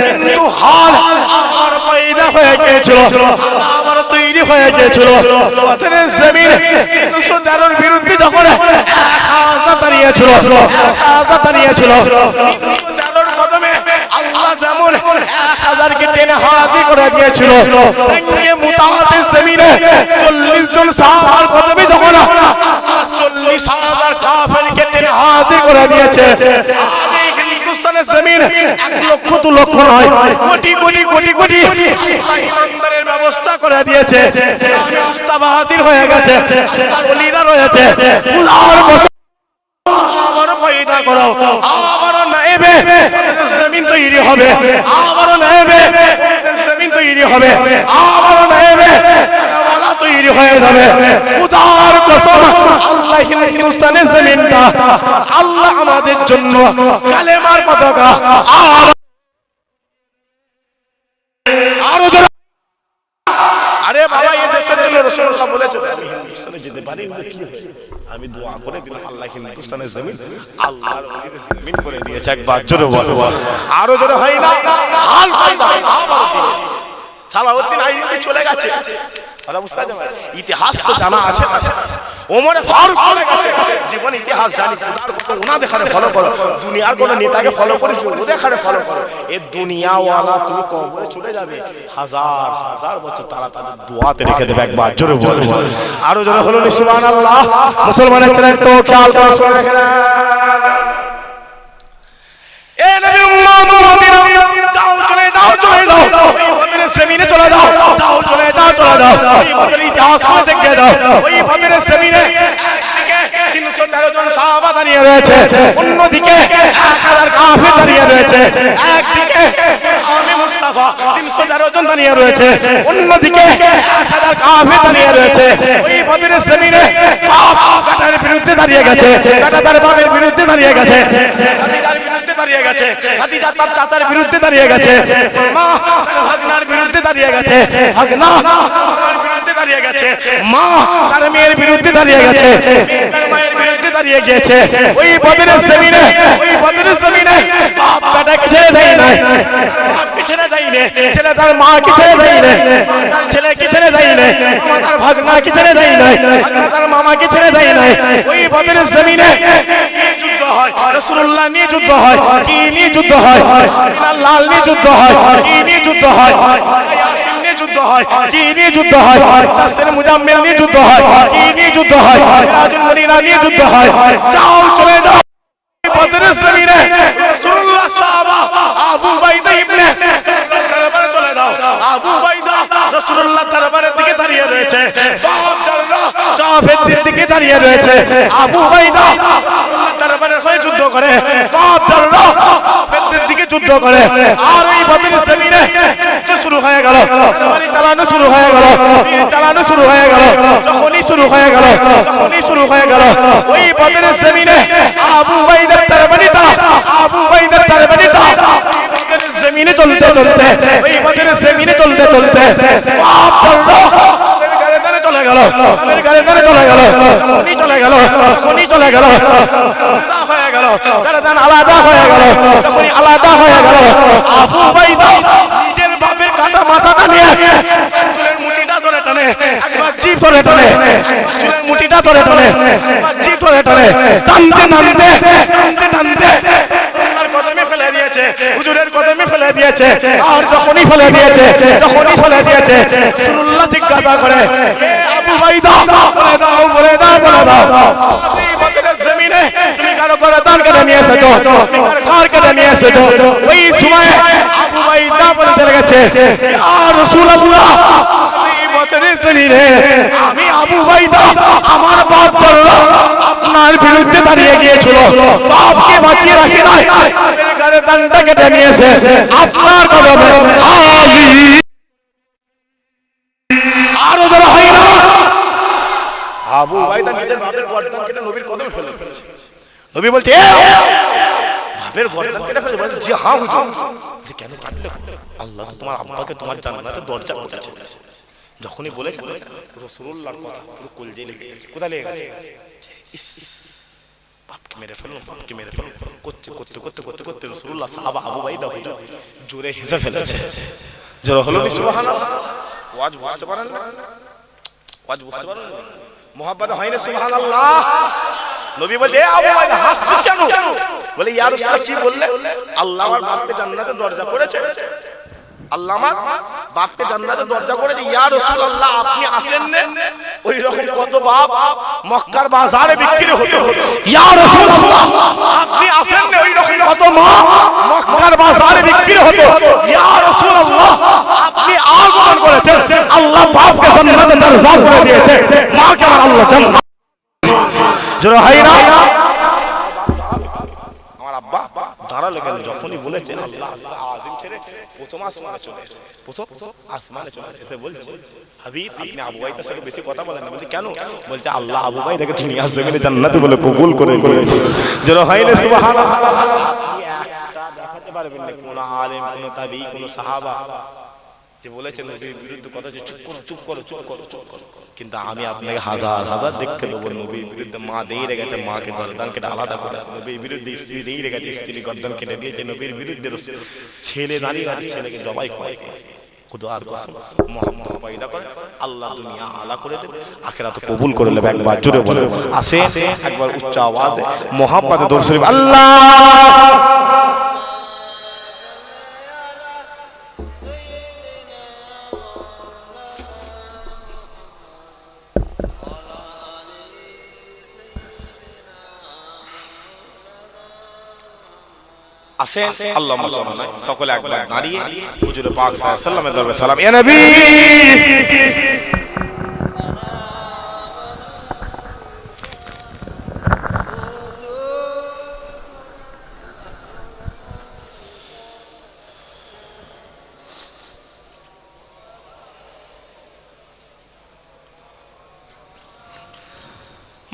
কিন্তু হাল আমার পয়দা হয়ে গিয়েছিল আমার তৈরি হয়ে গিয়েছিল বদরের জমিনে 313 এর বিরুদ্ধে যখন 1000 দাঁড়িয়েছিল 1000 দাঁড়িয়েছিল 313 এর কদমে আল্লাহ যেমন 1000 কে টেনে হাজির করে দিয়েছিল সঙ্গে মুতাহাতের জমিনে 40 জন সাহাবার কদমে যখন আল্লাহ 40,000 কাফেরকে টেনে হাজির করে দিয়েছে আজ এই হিন্দুস্তানের জমিন 1 লক্ষ 2 লক্ষ নয় কোটি কোটি কোটি কোটি আল্লাহ ইমানদারের ব্যবস্থা করে দিয়েছে মুস্তাফা হাজির হয়ে গেছে আল্লাহর ওলিরা রয়েছে খোদার আবারও পয়দা করো আবারও নায়েবে জমিন তৈরি হবে আবারও নায়েবে জমিন তৈরি হবে আবারও নায়েবে কারবালা তৈরি হয়ে যাবে খোদার কসম আল্লাহ হিন্দুস্তানের জমিনটা আল্লাহ আমাদের জন্য কালেমার পতাকা আরো জোরে আরে বাবা এই দেশের জন্য রাসূলুল্লাহ বলেছে আমি হিন্দুস্তানে যেতে পারি কি হয় আমি দোয়া করে দিলাম আল্লাহ হিন্দুস্তানের জমিন আল্লাহর ওলিদের জমিন করে দিয়েছে একবার জোরে বলো আরো জোরে হয় না হাল পয়দা আবার দিলে সালাউদ্দিন আইয়ুবী চলে গেছে কথা বুঝতে পারছেন ইতিহাস তো জানা আছে ওমরে ফারুক চলে গেছে জীবন ইতিহাস জানি খোদার কথা ওনা দেখারে ফলো করো দুনিয়ার কোন নেতাকে ফলো করিস ও দেখারে ফলো করো এই দুনিয়া ওয়ালা তুমি কবরে চলে যাবে হাজার হাজার বছর তারা তাদের দোয়াতে রেখে দেবে একবার জোরে বলো আরো জোরে হলো সুবহানাল্লাহ মুসলমানের ছেলে তো খেয়াল করে শুনে এ নবী উম্মত মদিনা যাও চলে দাও চলে দাও ওই বদরের জমিনে চলে দাও যাও চলে দাও চলে দাও ওই বদরের ইতিহাস খুলে দেখে দাও ওই বদরের জমিনে একদিকে 313 জন সাহাবা দাঁড়িয়ে রয়েছে অন্যদিকে 1000 কাফের দাঁড়িয়ে রয়েছে একদিকে আমি মুস্তাফা 313 জন দাঁড়িয়ে রয়েছে অন্যদিকে 1000 কাফের দাঁড়িয়ে রয়েছে ওই বদরের জমিনে বাপ বেটার বিরুদ্ধে দাঁড়িয়ে গেছে বেটা তার বাপের বিরুদ্ধে দাঁড়িয়ে গেছে খাদিজার বিরুদ্ধে দাঁড়িয়ে গেছে খাদিজা তার চাচার বিরুদ্ধে দাঁড়িয়ে গেছে মা তার ভাগনার বিরুদ্ধে দাঁড়িয়ে গেছে ভাগনা তার বিরুদ্ধে দাঁড়িয়ে গেছে মা তার মেয়ের বিরুদ্ধে দাঁড়িয়ে গেছে তার মায়ের বিরুদ্ধে দাঁড়িয়ে গেছে ওই বদরের জমিনে বাপ বেটাকে ছেড়ে দেয় না বাপকে ছেড়ে দেয় না ছেলে তার মাকে ছেড়ে দেয় না তার ছেলেকে ছেড়ে দেয় না মামা তার ভাগনাকে ছেড়ে দেয় না ভাগনা তার মামাকে ছেড়ে দেয় না ওই বদরের জমিনে যুদ্ধ হয় রাসূলুল্লাহ নিয়ে যুদ্ধ হয় কি নিয়ে যুদ্ধ হয় আমিনার লাল নিয়ে যুদ্ধ হয় কি নিয়ে যুদ্ধ হয় ইয়াসিন নিয়ে যুদ্ধ হয় কি নিয়ে যুদ্ধ হয় তাসসির মুজাম্মিল নিয়ে যুদ্ধ হয় কি নিয়ে যুদ্ধ হয় সিরাজুল মুনিরা নিয়ে যুদ্ধ হয় যাও চলে যাও বদরের জমিনে রাসূলুল্লাহ সাহাবা আবু বাইদা ইবনে দরবারে চলে যাও আবু বাইদা রাসূলুল্লাহ দরবারের দিকে দাঁড়িয়ে রয়েছে বাপ জাররা কাফেরদের দিকে দাঁড়িয়ে রয়েছে আবু বাইদা রাসূলুল্লাহ দরবারের হয়ে যুদ্ধ করে বাপ জাররা কাফেরদের দিকে যুদ্ধ করে আর ওই বদরের জমিনে শুরু হয়ে গেল তরবারি চালানো শুরু হয়ে গেল তীর চালানো শুরু হয়ে গেল যখনই শুরু হয়ে গেল ওই বদরের জমিনে আবু বাইদার তরবারিটা বদরের জমিনে চলতে ওই বদরের জমিনে চলতে বাপ জাররা গায়দানে চলে গেল যখনই চলে গেল জুদা হয়ে গেল গায়দান আলাদা হয়ে গেল আবু বাইদা নিজের বাপের কাটা মাথাটা নিয়ে চুলের মুঠিটা ধরে টানে একবার জিভ ধরে টানে চুলের মুঠিটা ধরে টানে একবার জিভ ধরে টানে টানতে আল্লাহর কদমে ফেলে দিয়েছে হুজুরের কদমে ফেলে দিয়েছে আর যখনই ফেলে দিয়েছে রাসূলুল্লাহ জিজ্ঞাসা করে এ আবু বাইদা বলে দাও এই বদরের জমিনে তুমি কারো করে দান কেটে নিয়ে এসেছো তুমি কারো ঘর কেটে নিয়ে এসেছো ওই সময় আবু বাইদা বলতে লেগেছে ইয়া রাসূলুল্লাহ এই বদরের জমিনে আমি আবু বাইদা আমার বাপ জাররা আপনার বিরুদ্ধে দাঁড়িয়ে গিয়েছিল বাপকে বাঁচিয়ে রাখি নাই এর ঘরে দানটা কেটে নিয়েছে আপনার কদমে আলী আরো যারা হয় না আবু উবাইদা নিজের বাপের গর্দান কেটে নবীর কদমে ফেলে ফেলেছে। নবী বলছে বাপের গর্দান কেটে ফেলেছে? বলছে জি হ্যাঁ হুজুর। যে কেন কাটলে? আল্লাহ তোমার আব্বাকে তোমার জান্নাতের দরজা করেছে। যখনই বলেছে রাসূলুল্লাহর কথা পুরো কলজে লেগে গেছে। কোথায় লেগে গেছে? ইস বাপকে মেরে ফেলুন, বাপকে মেরে ফেলুন করতে করতে করতে করতে করতে রাসূলুল্লাহ সাহাবা আবু উবাইদা হুজুর জোরে হেসে ফেলেছে। জোরে হলো সুবহানাল্লাহ। ওয়াজ বুঝতে পারেন না? ওয়াজ বুঝতে পারেন না? মুহাব্বত হয় না সুবহানাল্লাহ? নবী বলে এ আবু উবাইদা হাসছিস কেন? বলে ইয়া রাসূলুল্লাহ কি বললে? আল্লাহ আমার বাপকে জান্নাতের দরজা করেছে। আল্লাহ আমার বাপকে জান্নাতের দরজা করেছে। ইয়া রাসূলুল্লাহ আপনি আসেন না? ওই রকম কত বাপ মক্কার বাজারে বিক্রি হতো। ইয়া রাসূলুল্লাহ আপনি আসেন না? ওই রকম কত মা মক্কার বাজারে বিক্রি হতো। ইয়া রাসূলুল্লাহ আপনি আগমন করেছেন, আল্লাহ বাপকে জান্নাতের দরজা করে দিয়েছে, মাকে আমার আল্লাহ জান্নাত জোরে হয় না? আমার আব্বা দাঁড়ালো কেন? যখনই বলেছে আল্লাহ আযীম ছেড়ে প্রথম আসমানে চলে এসেছে। প্রথম আসমানে চলে এসে বলছে হাবিব আপনি আবু উবাইদার সাথে বেশি কথা বলেন না। বলছে কেন? বলছে আল্লাহ আবু উবাইদাকে দুনিয়ার জমিনে জান্নাতে বলে কবুল করে নিয়েছে। জোরে হয় না সুবহানাল্লাহ? আপনি একটা দেখাতে পারবেন না কোন আলেম, কোন তাবী, কোন সাহাবা যে বলেছেন নবীর বিরুদ্ধে কথা যে চুপ করো চুপ করো চুপ করো চুপ করো। কিন্তু আমি আপনাকে হাজার হাজার দেখতে দেবো নবীর বিরুদ্ধে মা দিয়ে রেখেছে, মাকে গর্দান কেটে আলাদা করে। নবীর বিরুদ্ধে স্ত্রী দিয়ে রেখেছে, স্ত্রী গর্দান কেটে দিয়েছে। নবীর বিরুদ্ধে ছেলে দাঁড়িয়ে আছে, ছেলেকে জবাই করে খুদার কসম মুহাম্মদ পয়দা করে আল্লাহ দুনিয়া আলা করে দেবে, আখিরাত কবুল করে নেবে। একবার জোরে বলে আসে একবার উচ্চ আওয়াজে মুহাম্মদ দরুদ শরীফ আল্লাহ আসেন। আল্লাহুম্মা সাল্লি সকলে একবার দাঁড়িয়ে হুজুর পাক সাল্লাল্লাহু আলাইহি ওয়াসাল্লামের দরবারে সালাম। ইয়া নবী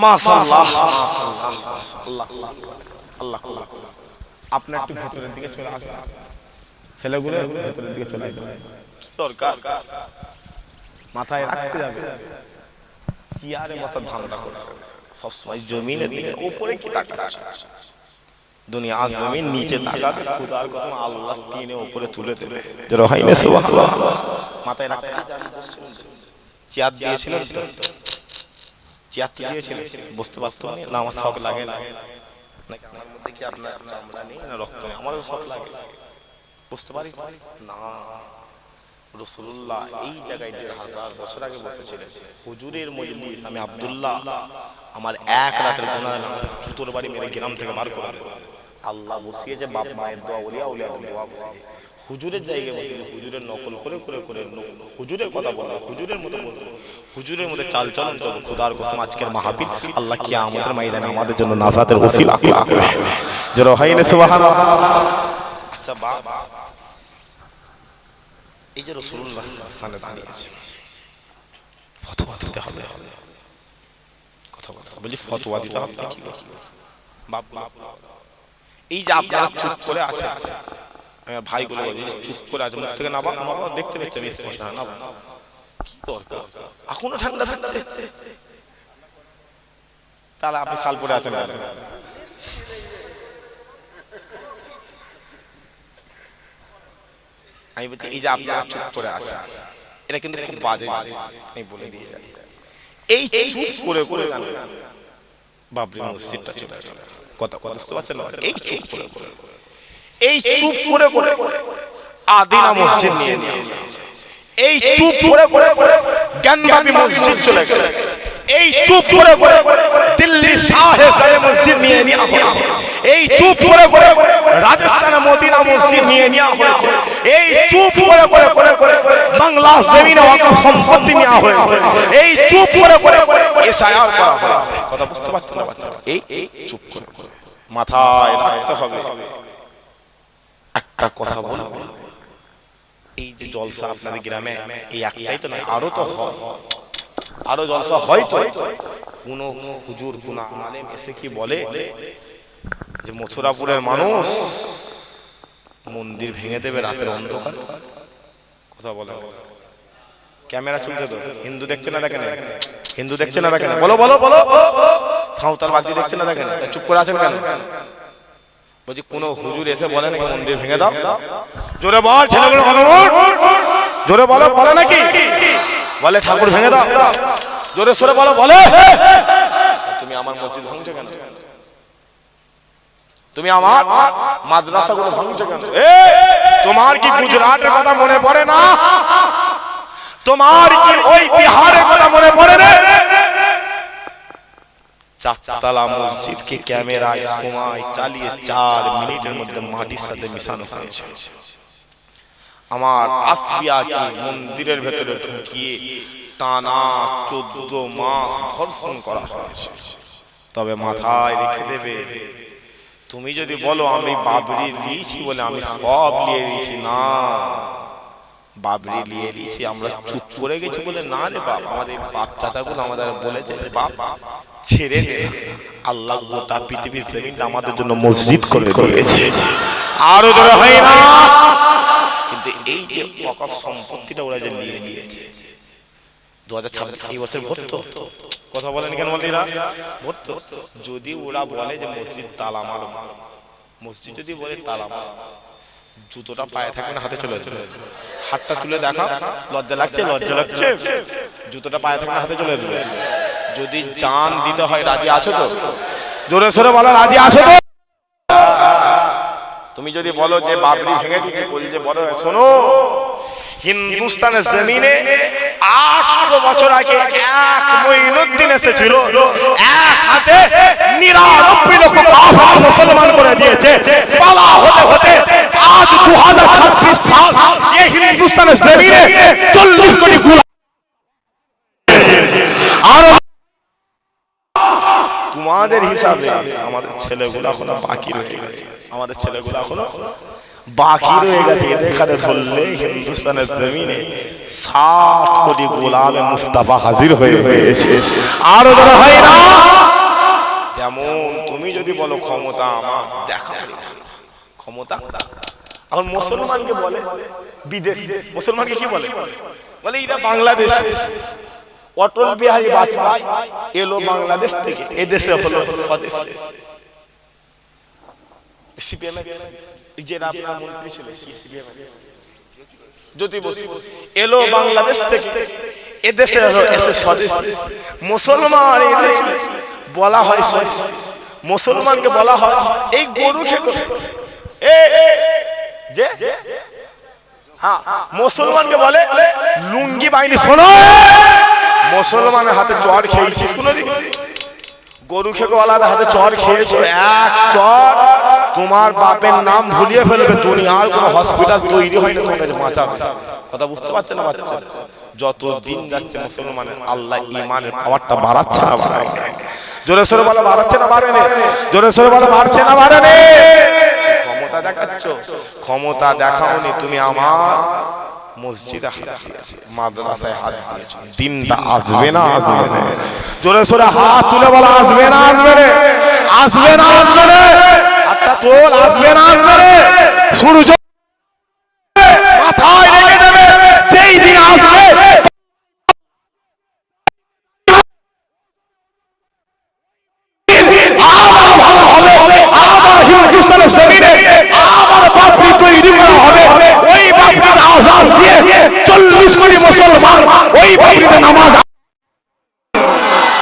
মাশাআল্লাহ মাশাআল্লাহ আল্লাহ আল্লাহ। আপনার একটু ভেতরের দিকে চলে আসুন, ছেলেগুলো ভেতরের দিকে চলে আসুন। দরকার মাথায় রাখতে যাবে, চেয়ারে বসার ধান্দা করে সবসময় জমিনের দিকে উপরে কি তাকাচ্ছে? দুনিয়া জমিন নিচে তাকাবে, খোদার কসম আল্লাহ টিনে উপরে তুলে দেবে। জোরে হয় না সুবহানাল্লাহ? মাথায় রাখতে চেয়ার দিয়েছিলেন তো, চেয়ার দিয়েছিলেন বুঝতে পারতো না আমার শখ লাগে না, আমার মধ্যে কি আপনার চামড়া নেই না রক্ত নেই? আমারও শখ লাগে, বুঝতে পারি না। রাসূলুল্লাহ এই জায়গায় ১৫০০ বছর আগে বসেছিলেন হুজুরের মজলিস। আমি আব্দুল্লাহ আমার এক রাতের গুনাহ জুতোর বাড়ি মেরে গ্রাম থেকে বার করে দেব। আল্লাহ বসিয়েছে বাপ মায়ের দোয়া, ওলিয়া ওলিয়াদের দোয়া বসিয়েছে। হুজুরের জায়গায় বসে হুজুরের নকল করে করে করে হুজুরের কথা বলবো, হুজুরের মতো বলবো, হুজুরের মধ্যে চাল চলন চলবো। খোদার কসম আজকের মাহফিল আল্লাহ কিয়ামতের ময়দানে আমাদের জন্য নাজাতের ওসিলা করে রাখবে। জোরে হয় না সুবহানাল্লাহ? আচ্ছা বাবা এই যে রাসূলুল্লাহ সাল্লাল্লাহু আলাইহি ওয়াসাল্লাম ফতোয়া দিতে হবে, কথা বলতে বলি ফতোয়া দিতে হবে কি বাপ বাপ। এই যে আপনারা চুপ করে আছেন, আমার ভাইগুলো চুপ করে আছে, মুখ থেকে নাবা নাবা দেখতে পাচ্ছি আমি স্পষ্ট না কি দরকার? এখনো ঠান্ডা হচ্ছে, তাহলে আপনি শাল পরে আছেন। আমি বলছি এই যে আপনারা চুপ করে আছেন এটা কিন্তু খুব বাজে জিনিস, আমি বলে দিয়ে যাই। এই চুপ করে করে বাবরি মসজিদটা চলে গেল, কথা বুঝতে পারছেন? এই চুপ করে করে এই চুপ করে করে আদিনা মসজিদ নিয়ে নিয়ে এই চুপ করে করে জ্ঞানবাপী মসজিদ চলে গেছে, এই চুপ করে করে দিল্লি শাহে মসজিদ নিয়ে নেওয়া হয়েছে, এই চুপ করে করে রাজস্থানে মদিনা মসজিদ নিয়ে নেওয়া হয়েছে, এই চুপ করে করে করে করে বাংলা জমিনে ওয়াকফ সম্পত্তি নেওয়া হয়েছে, এই চুপ করে করে এসআইআর করা হয়েছে। কথা বুঝতে পারছেন না বাচ্চারা? এই চুপ করে করে মাথায় রাখতে হবে। একটা কথা বলবো, এই যে জলসা আপনাদের গ্রামে এই একটাই তো নয়, আরো তো হয়। আরো জলসা হয় তো কোন হুজুর কোন আলেম এসে কি বলে যে মথুরাপুরের মানুষ মন্দির ভেঙে দেবে রাতের অন্ধকার? কথা বলে ক্যামেরা চলছে তো, হিন্দু দেখছে না দেখেন, হিন্দু দেখছে না দেখেন, বলো বলো বলো, সাঁওতাল বাগদি দেখছে না দেখেন, চুপ করে আছেন কেন? বলছি কোন হুজুর এসে বলে নাকি মন্দির ভেঙে দাও? জোরে বল, ছেলেগুলো কথা বল, জোরে বলো, বলে নাকি বলে ঠাকুর ভেঙে দাও? জোরে সরে বলো, বলে তুমি আমার মসজিদ ভাঙছো কেন? তুমি আমার মাদ্রাসাগুলো ভাঙছো কেন? তোমার কি গুজরাটের কথা মনে পড়ে না? তোমার কি ওই বিহারের কথা মনে পড়ে না? চারতলা মসজিদকে ক্যামেরায় সময় চালিয়ে 4 মিনিটের মধ্যে মাটির সাথে মিশানো হয়েছে। আমার আসফিয়াকে মন্দিরের ভেতরে ঢুকিয়ে টানা 14 মাস ধর্ষণ করা হয়েছে। তবে মাথায় রেখে দেবে, তুমি যদি বলো আমি বাবরি নিয়েছি বলে আমি সব নিয়ে নিয়েছি, না, বাবরি নিয়ে নিয়েছি আমরা চুপ করে গেছি বলে না রে বাপ, আমাদের বাপ চাচাগুলো আমাদের বলেছে বাপ ছেড়ে দে, আল্লাহ গোটা পৃথিবীর জমিনটা আমাদের জন্য মসজিদ করে দিয়েছে। আরো ধরে হয় না, কিন্তু এই যে ওয়াকফ সম্পত্তিটা ওরা যে নিয়ে নিয়েছে 2026 এই বছর ভোট তো কথা বলেন কেন বলতেরা ভোট তো, যদি ওরা বলে যে মসজিদ তালা মারো, মসজিদ যদি বলে তালা মারো, জুতোটা পায়ে থাকবে না হাতে চলে যাবে, হাতটা তুলে দেখা, লজ্জা লাগছে, লজ্জা লাগছে, জুতোটা পায়ে থাকবে না হাতে চলে যাবে। যদি জান দিতে হয় রাজি আছো তো? জোরে সোরে বলো রাজি আছো তো? তুমি যদি বলো যে বাবরি ভেঙে দিতে, বলি যে বলো শোনো, হিন্দুস্তানের জমিনে 800 বছর আগে এক মঈনুদ্দিন এসেছিল, এক হাতে 99 লক্ষ কাফের মুসলমান করে দিয়েছে। পালা হতে হতে আজ 2026 সাল, এই হিন্দুস্তানের জমিনে 40 কোটি গোলাম। আর তোমাদের হিসাবে আমাদের ছেলেগুলো এখনো বাকি রয়ে গেছে, আমাদের ছেলেগুলো এখনো বাকি রয়ে গেছে। এখানে ধরলে হিন্দুস্তানের জমিনে 60 কোটি গোলামে মুস্তাফা হাজির হয়ে গেছে। আরো ধরা হয় না, যেমন তুমি যদি বলো ক্ষমতা আমার দেখা, ক্ষমতা এখন মুসলমানকে বলে বিদেশ, মুসলমানকে কি বলে? বলে এটা বাংলাদেশ। অটল বিহারী বাজপেয়ী এলো বাংলাদেশ থেকে, এদেশে হলো স্বদেশ। সিপিএম যে আপনার মন্ত্রী ছিল সিপিএম জ্যোতি বসু এলো বাংলাদেশ থেকে, এদেশে হলো এসে স্বদেশ। মুসলমান এদেশে বলা হয় স্বদেশ, মুসলমানকে বলা হয় এই গরু খেকো। যে হ্যাঁ, মুসলমানকে বলে লুঙ্গি বাহিনী। শোনো, মুসলমানের হাতে চর খেয়েছিস কোনদিন? গরু খেকো আলাদা হাতে চর খেয়েছো, এক চর তোমার বাপের নাম ভুলিয়ে ফেলবে, দুনিয়ার কোনো হসপিটাল তৈরি হয় না তোমাকে বাঁচাবে। কথা বুঝতে পারছে না বাচ্চা? যত দিন যাচ্ছে মুসলমানের আল্লাহ ইমানের পাওয়ারটা বাড়াচ্ছে না বাড়ায়? জোরে সোরে বলো বাড়াচ্ছে না বাড়েনি? জোরে সোরে বলো বাড়ছে না বাড়েনি? ক্ষমতা দেখাচ্ছ, ক্ষমতা দেখাওনি তুমি আমার মসজিদে হাত দিয়েছে, মাদ্রাসায় হাত দিয়েছে, দিনটা আসবে না আসবে না? জোরে সোরে হাত তুলে বলা আসবে না আসবে রে? আসবে না আসবে রে? হাতটা তোল, আসবে না আসবে রে? সূর্য মাথায় রেখে দেবে, সেই দিন আসবে আবার ভালো হবে, আবার হিন্দুস্তানের জমিনে আবার বাবরি তৈরি করা হবে। ওই বাবরির আজাদ দিয়ে 40 কোটি মুসলমান ওই বাবরিতে নামাজ।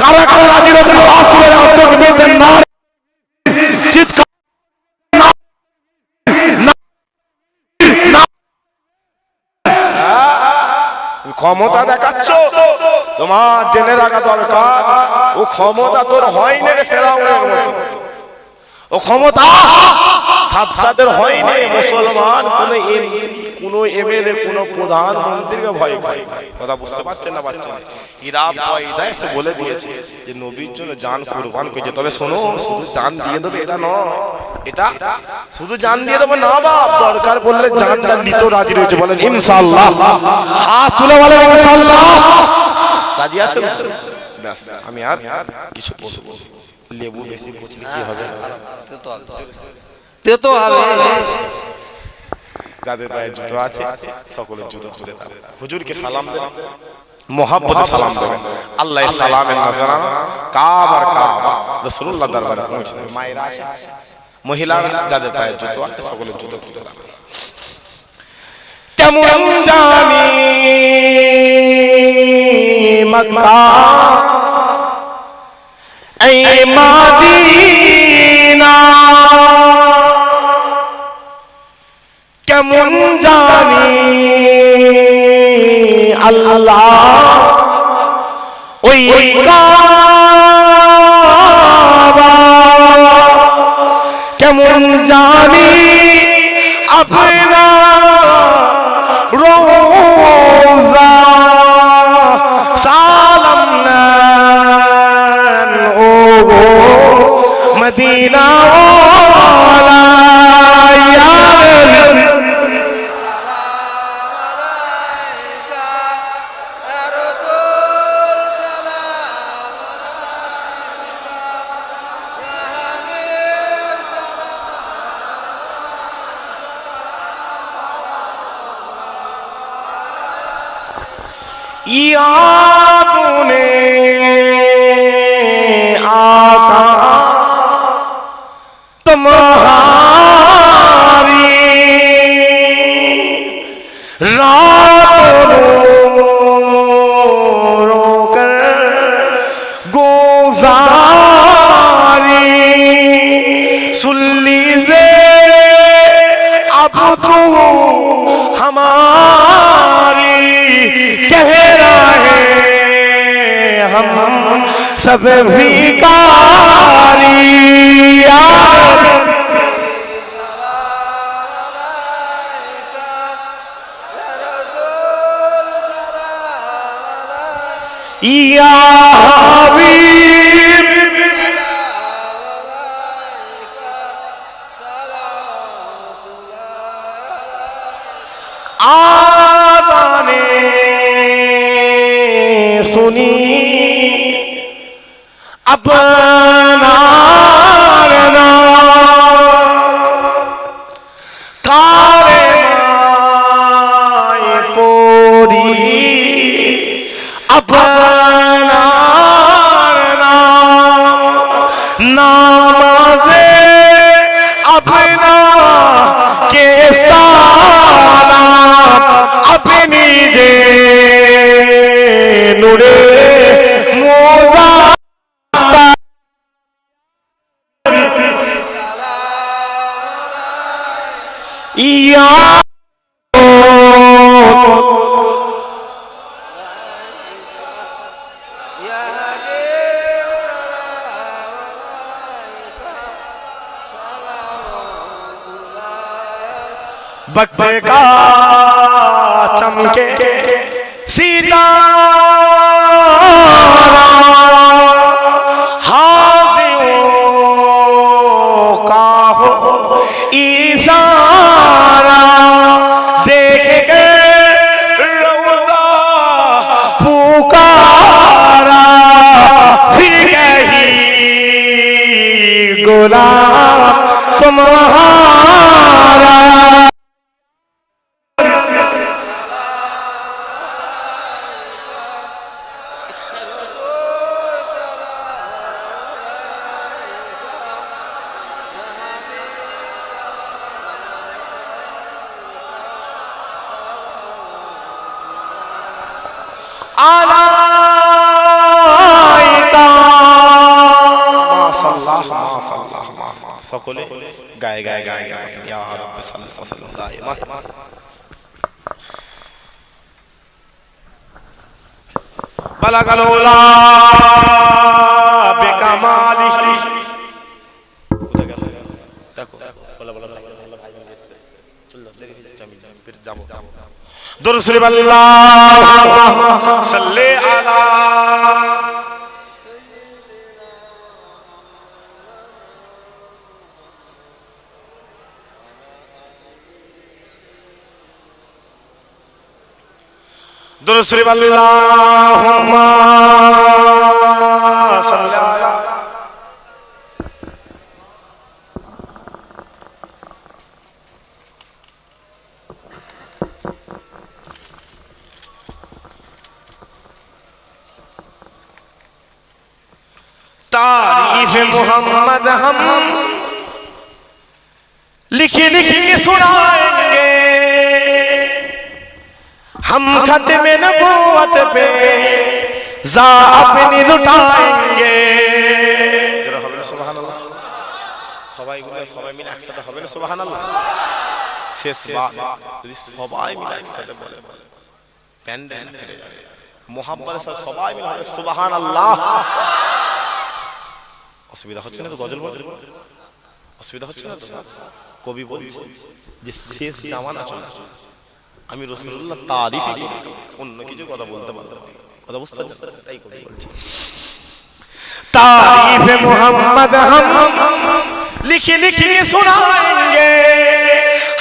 কারা কারা রাজি রয়েছে হাত তুলে দাও, তাকবীর না চিৎকার না। ক্ষমতা দেখাচ্ছ, তোমার জেনে রাখা দরকার ও ক্ষমতা তোর হয়নি রে ফেরাউনের মতো, ও ক্ষমতা সাদ্দাতের হয়নি। মুসলমান কোন এমএলএ কোন প্রধানমন্ত্রীকে ভয় পায়। কথা বুঝতে পারছেন না বাচ্চা? এরা ভয় দেয়, এসে বলে দিয়েছে যে নবীর জন্য জান কুরবান করেছে। তবে শোনো, শুধু জান দিয়ে দেবে এটা নয়, এটা শুধু জান দিয়ে দেবে না বাপ, দরকার বললে জানটা নিতেও রাজি রয়েছে। বলেন ইনশাআল্লাহ, হাত তুলে বলেন ইনশাআল্লাহ। রাজি আছো? ব্যাস আমি আর কিছু বলবো না। লেবু বেশি কুচলে কি হবে? তেতো হবে। যাদের পায়ে জুতো আছে সকলের জুতো খুলে দাও। হুজুরকে সালাম দেন, মোহাম্মদে সালাম দেবেন। আল্লাহ সালামের নজরানা কাবার কাবা রাসূলুল্লাহ দরবারে পৌঁছে দেবে। মায়েরা আসে, মহিলারা যাদের পায়ে জুতো আছে সকলের জুতো খুলে দাও। কেমন জানি মক্কা এই মদিনা, কেমন জানি আল্লাহ ওই কাবা, কেমন জানি আপনার রোজা সালাম নেন ও গো মদিনা ওয়ালা ইয়া নবী। यादों आका तुम्हारी रातों रोकर गुजारी, सुन लीजिए अब तो हमारी कह रहे हम सब भिखारी। या हबीब आज़ाने सुनी अपना कारे माए पोरी अपना नामाज़े अपना के सालाम अपनी दे नूरे मोजा या वक्त का चमके सितारा, हाज़ियों का हो इशारा, देख के रोज़ा पुकारा, फिर कहीं गुलाम तुम्हारा। সকলে গায়ে গায়ে গায়ে গায়ে ইয়া রাব্বি সাল্লাল্লাহু আলাইহি ওয়াসাল্লাম। বালাগাল উলা বিকামালিহি, কোথায় গেল দেখো বলা বলা ভাই এসেছে চল দেখি আমি ফির যাব দুরূদ শরীফ আল্লাহুম্মা সাল্লি আলা দুরূদ শরীফ আল্লাহুম্মা সাল্লি আলা तारीफ मोहम्मद हम लिख लिख के सुनाएंगे, हम खत्म नबूवत पे जा अपनी लुटाएंगे। जरा হবে না সুবহানাল্লাহ, সবাই মিলে একসাথে হবে না সুবহানাল্লাহ। শেষ বার যদি সবাই মিলে একসাথে বলে প্যান্ডেল ফেটে যাবে, মোহাম্মদের সাথে সবাই মিলে হবে সুবহানাল্লাহ। অসুবিধা হচ্ছে না তো? গজল বল, অসুবিধা হচ্ছে না তো? কবি বলছে যে শেষ জামানা চলে, আমি রাসূলুল্লাহ তারিফ করি, অন্য কিছু কথা বলতে পারবো না। কথা বুঝতে পারছেন? তাই কবি বলছে तारीफ मोहम्मद हम लिख लिख के सुनाएंगे,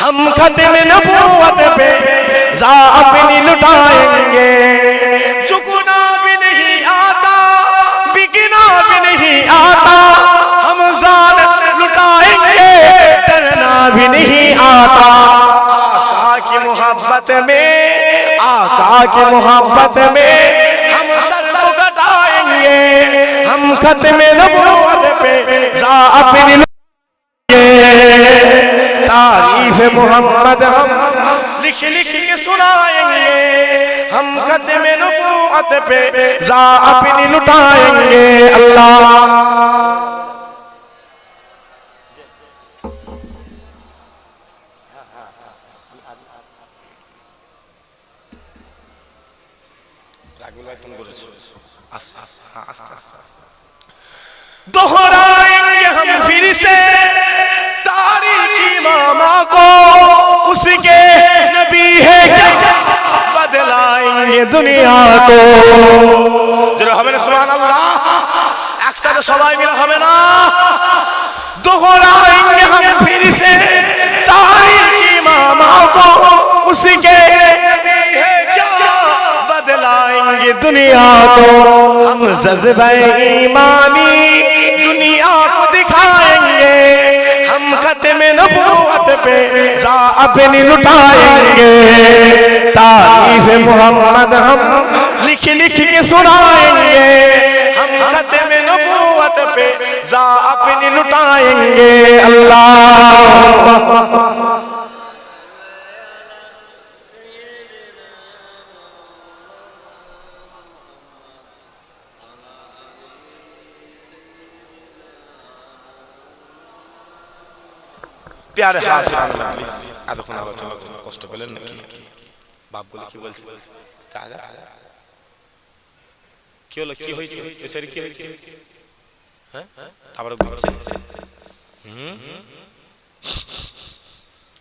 हम खत्म नबूवत पे जा अपनी लुटाएंगे। चुकना भी नहीं आता, बिकना भी नहीं आता, हम जान लुटाएंगे, डरना भी नहीं आता। आका की मोहब्बत में, आका की मोहब्बत में हम सर कटाएंगे, हम खत्म नबूवत पे जा अपनी तारीफ मोहम्मद हम लिख लिख के सुनाएंगे, हम खत्म नबूवत पे जा अपनी लुटाएंगे। अल्लाह दोहराएंगे हम फिर से तारीख इमामा को, उसके नबी है क्या बदलाएंगे दुनिया को। जरा हमें सुभान अल्लाह एक साथ सबाई मिला हमें ना। दोहराएंगे हम फिर से तारीख इमामा को, उसके नबी है क्या बदलाएंगे दुनिया को। हम जज्बे ईमानी दुनिया को दिखाएंगे, हम खत्म नबूवत पे जा अपनी लुटाएंगे। तारीफ मोहम्मद हम लिख लिख के सुनाएंगे, हम खत्म नबूवत पे जा अपनी लुटाएंगे। अल्लाह प्यारे हाजिरान मजलिस, এতক্ষণ আলোচনা কষ্ট পেলেন নাকি? বাপগুলো কি বলছে? চাচা কি হলো, কি হয়েছে, এসের কি হয়েছে? হ্যাঁ তারপরে বলছে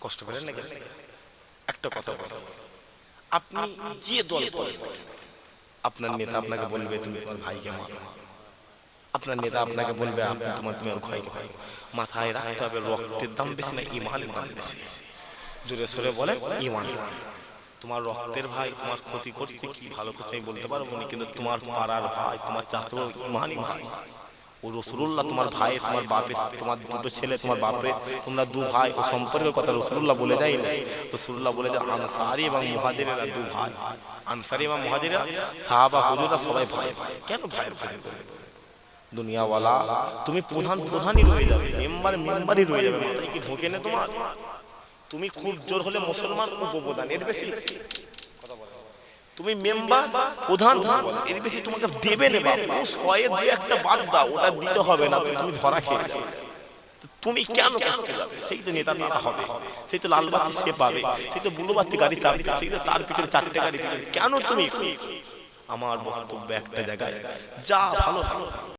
কষ্ট পেলেন নাকি? একটা কথা বলো, আপনি যে দল করেন, আপনার নেতা আপনাকে বলবে তুমি তোমার ভাইকে মারো, আপনার নেতা আপনাকে বলবে আপনি তোমার ভাইকে মারো। মাথায় রাখতে হবে রক্তের দাম বেশি না ঈমানের দাম বেশি। জোরে সোরে বলে ঈমান। তোমার রক্তের ভাই তোমার ক্ষতি করতে কি ভালো কথা আমি বলতে পারবো না, কিন্তু তোমার পাড়ার ভাই, তোমার চাচাতো ঈমানি ভাই, ও রাসূলুল্লাহ তোমার ভাই, তোমার বাপের, তোমার দুটো ছেলে, তোমার বাপের, তোমরা দু ভাই, ও সম্পর্কের কথা রাসূলুল্লাহ বলে দেয় না। রাসূলুল্লাহ বলে দেয় আনসারী এবং মুহাজিরেরা দু ভাই, আনসারী এবং মুহাজিরেরা সাহাবা হুজুররা সবাই ভাই ভাই। কেন ভাইয়ের ক্ষতি করবে? দুনিয়াওয়ালা তুমি প্রধানই রয়ে যাবে, মেম্বারই রয়ে যাবে, মাথায় কি ঢোকে না তোমার? তুমি খুব জোর হলে মুসলমান উপপ্রধান, এর বেশি তুমি মেম্বার প্রধান, এর বেশি তোমাকে দেবে না বাবা। ও শয়ে দুই একটা বাদ দাও, ওটা দিতে হবে না, তুমি ধরা খেয়ে যাবে। তুমি কেন করতে যাবে? সেই তো নেতা হবে, সেই তো লাল বাতি সে পাবে, সেই তো বুলো বাতি গাড়ি চাপবে, সেই তো তার পিছনে চারটে গাড়ি। কেন তুমি? আমার বক্তব্য একটা জায়গায়, যা ভালো ভালো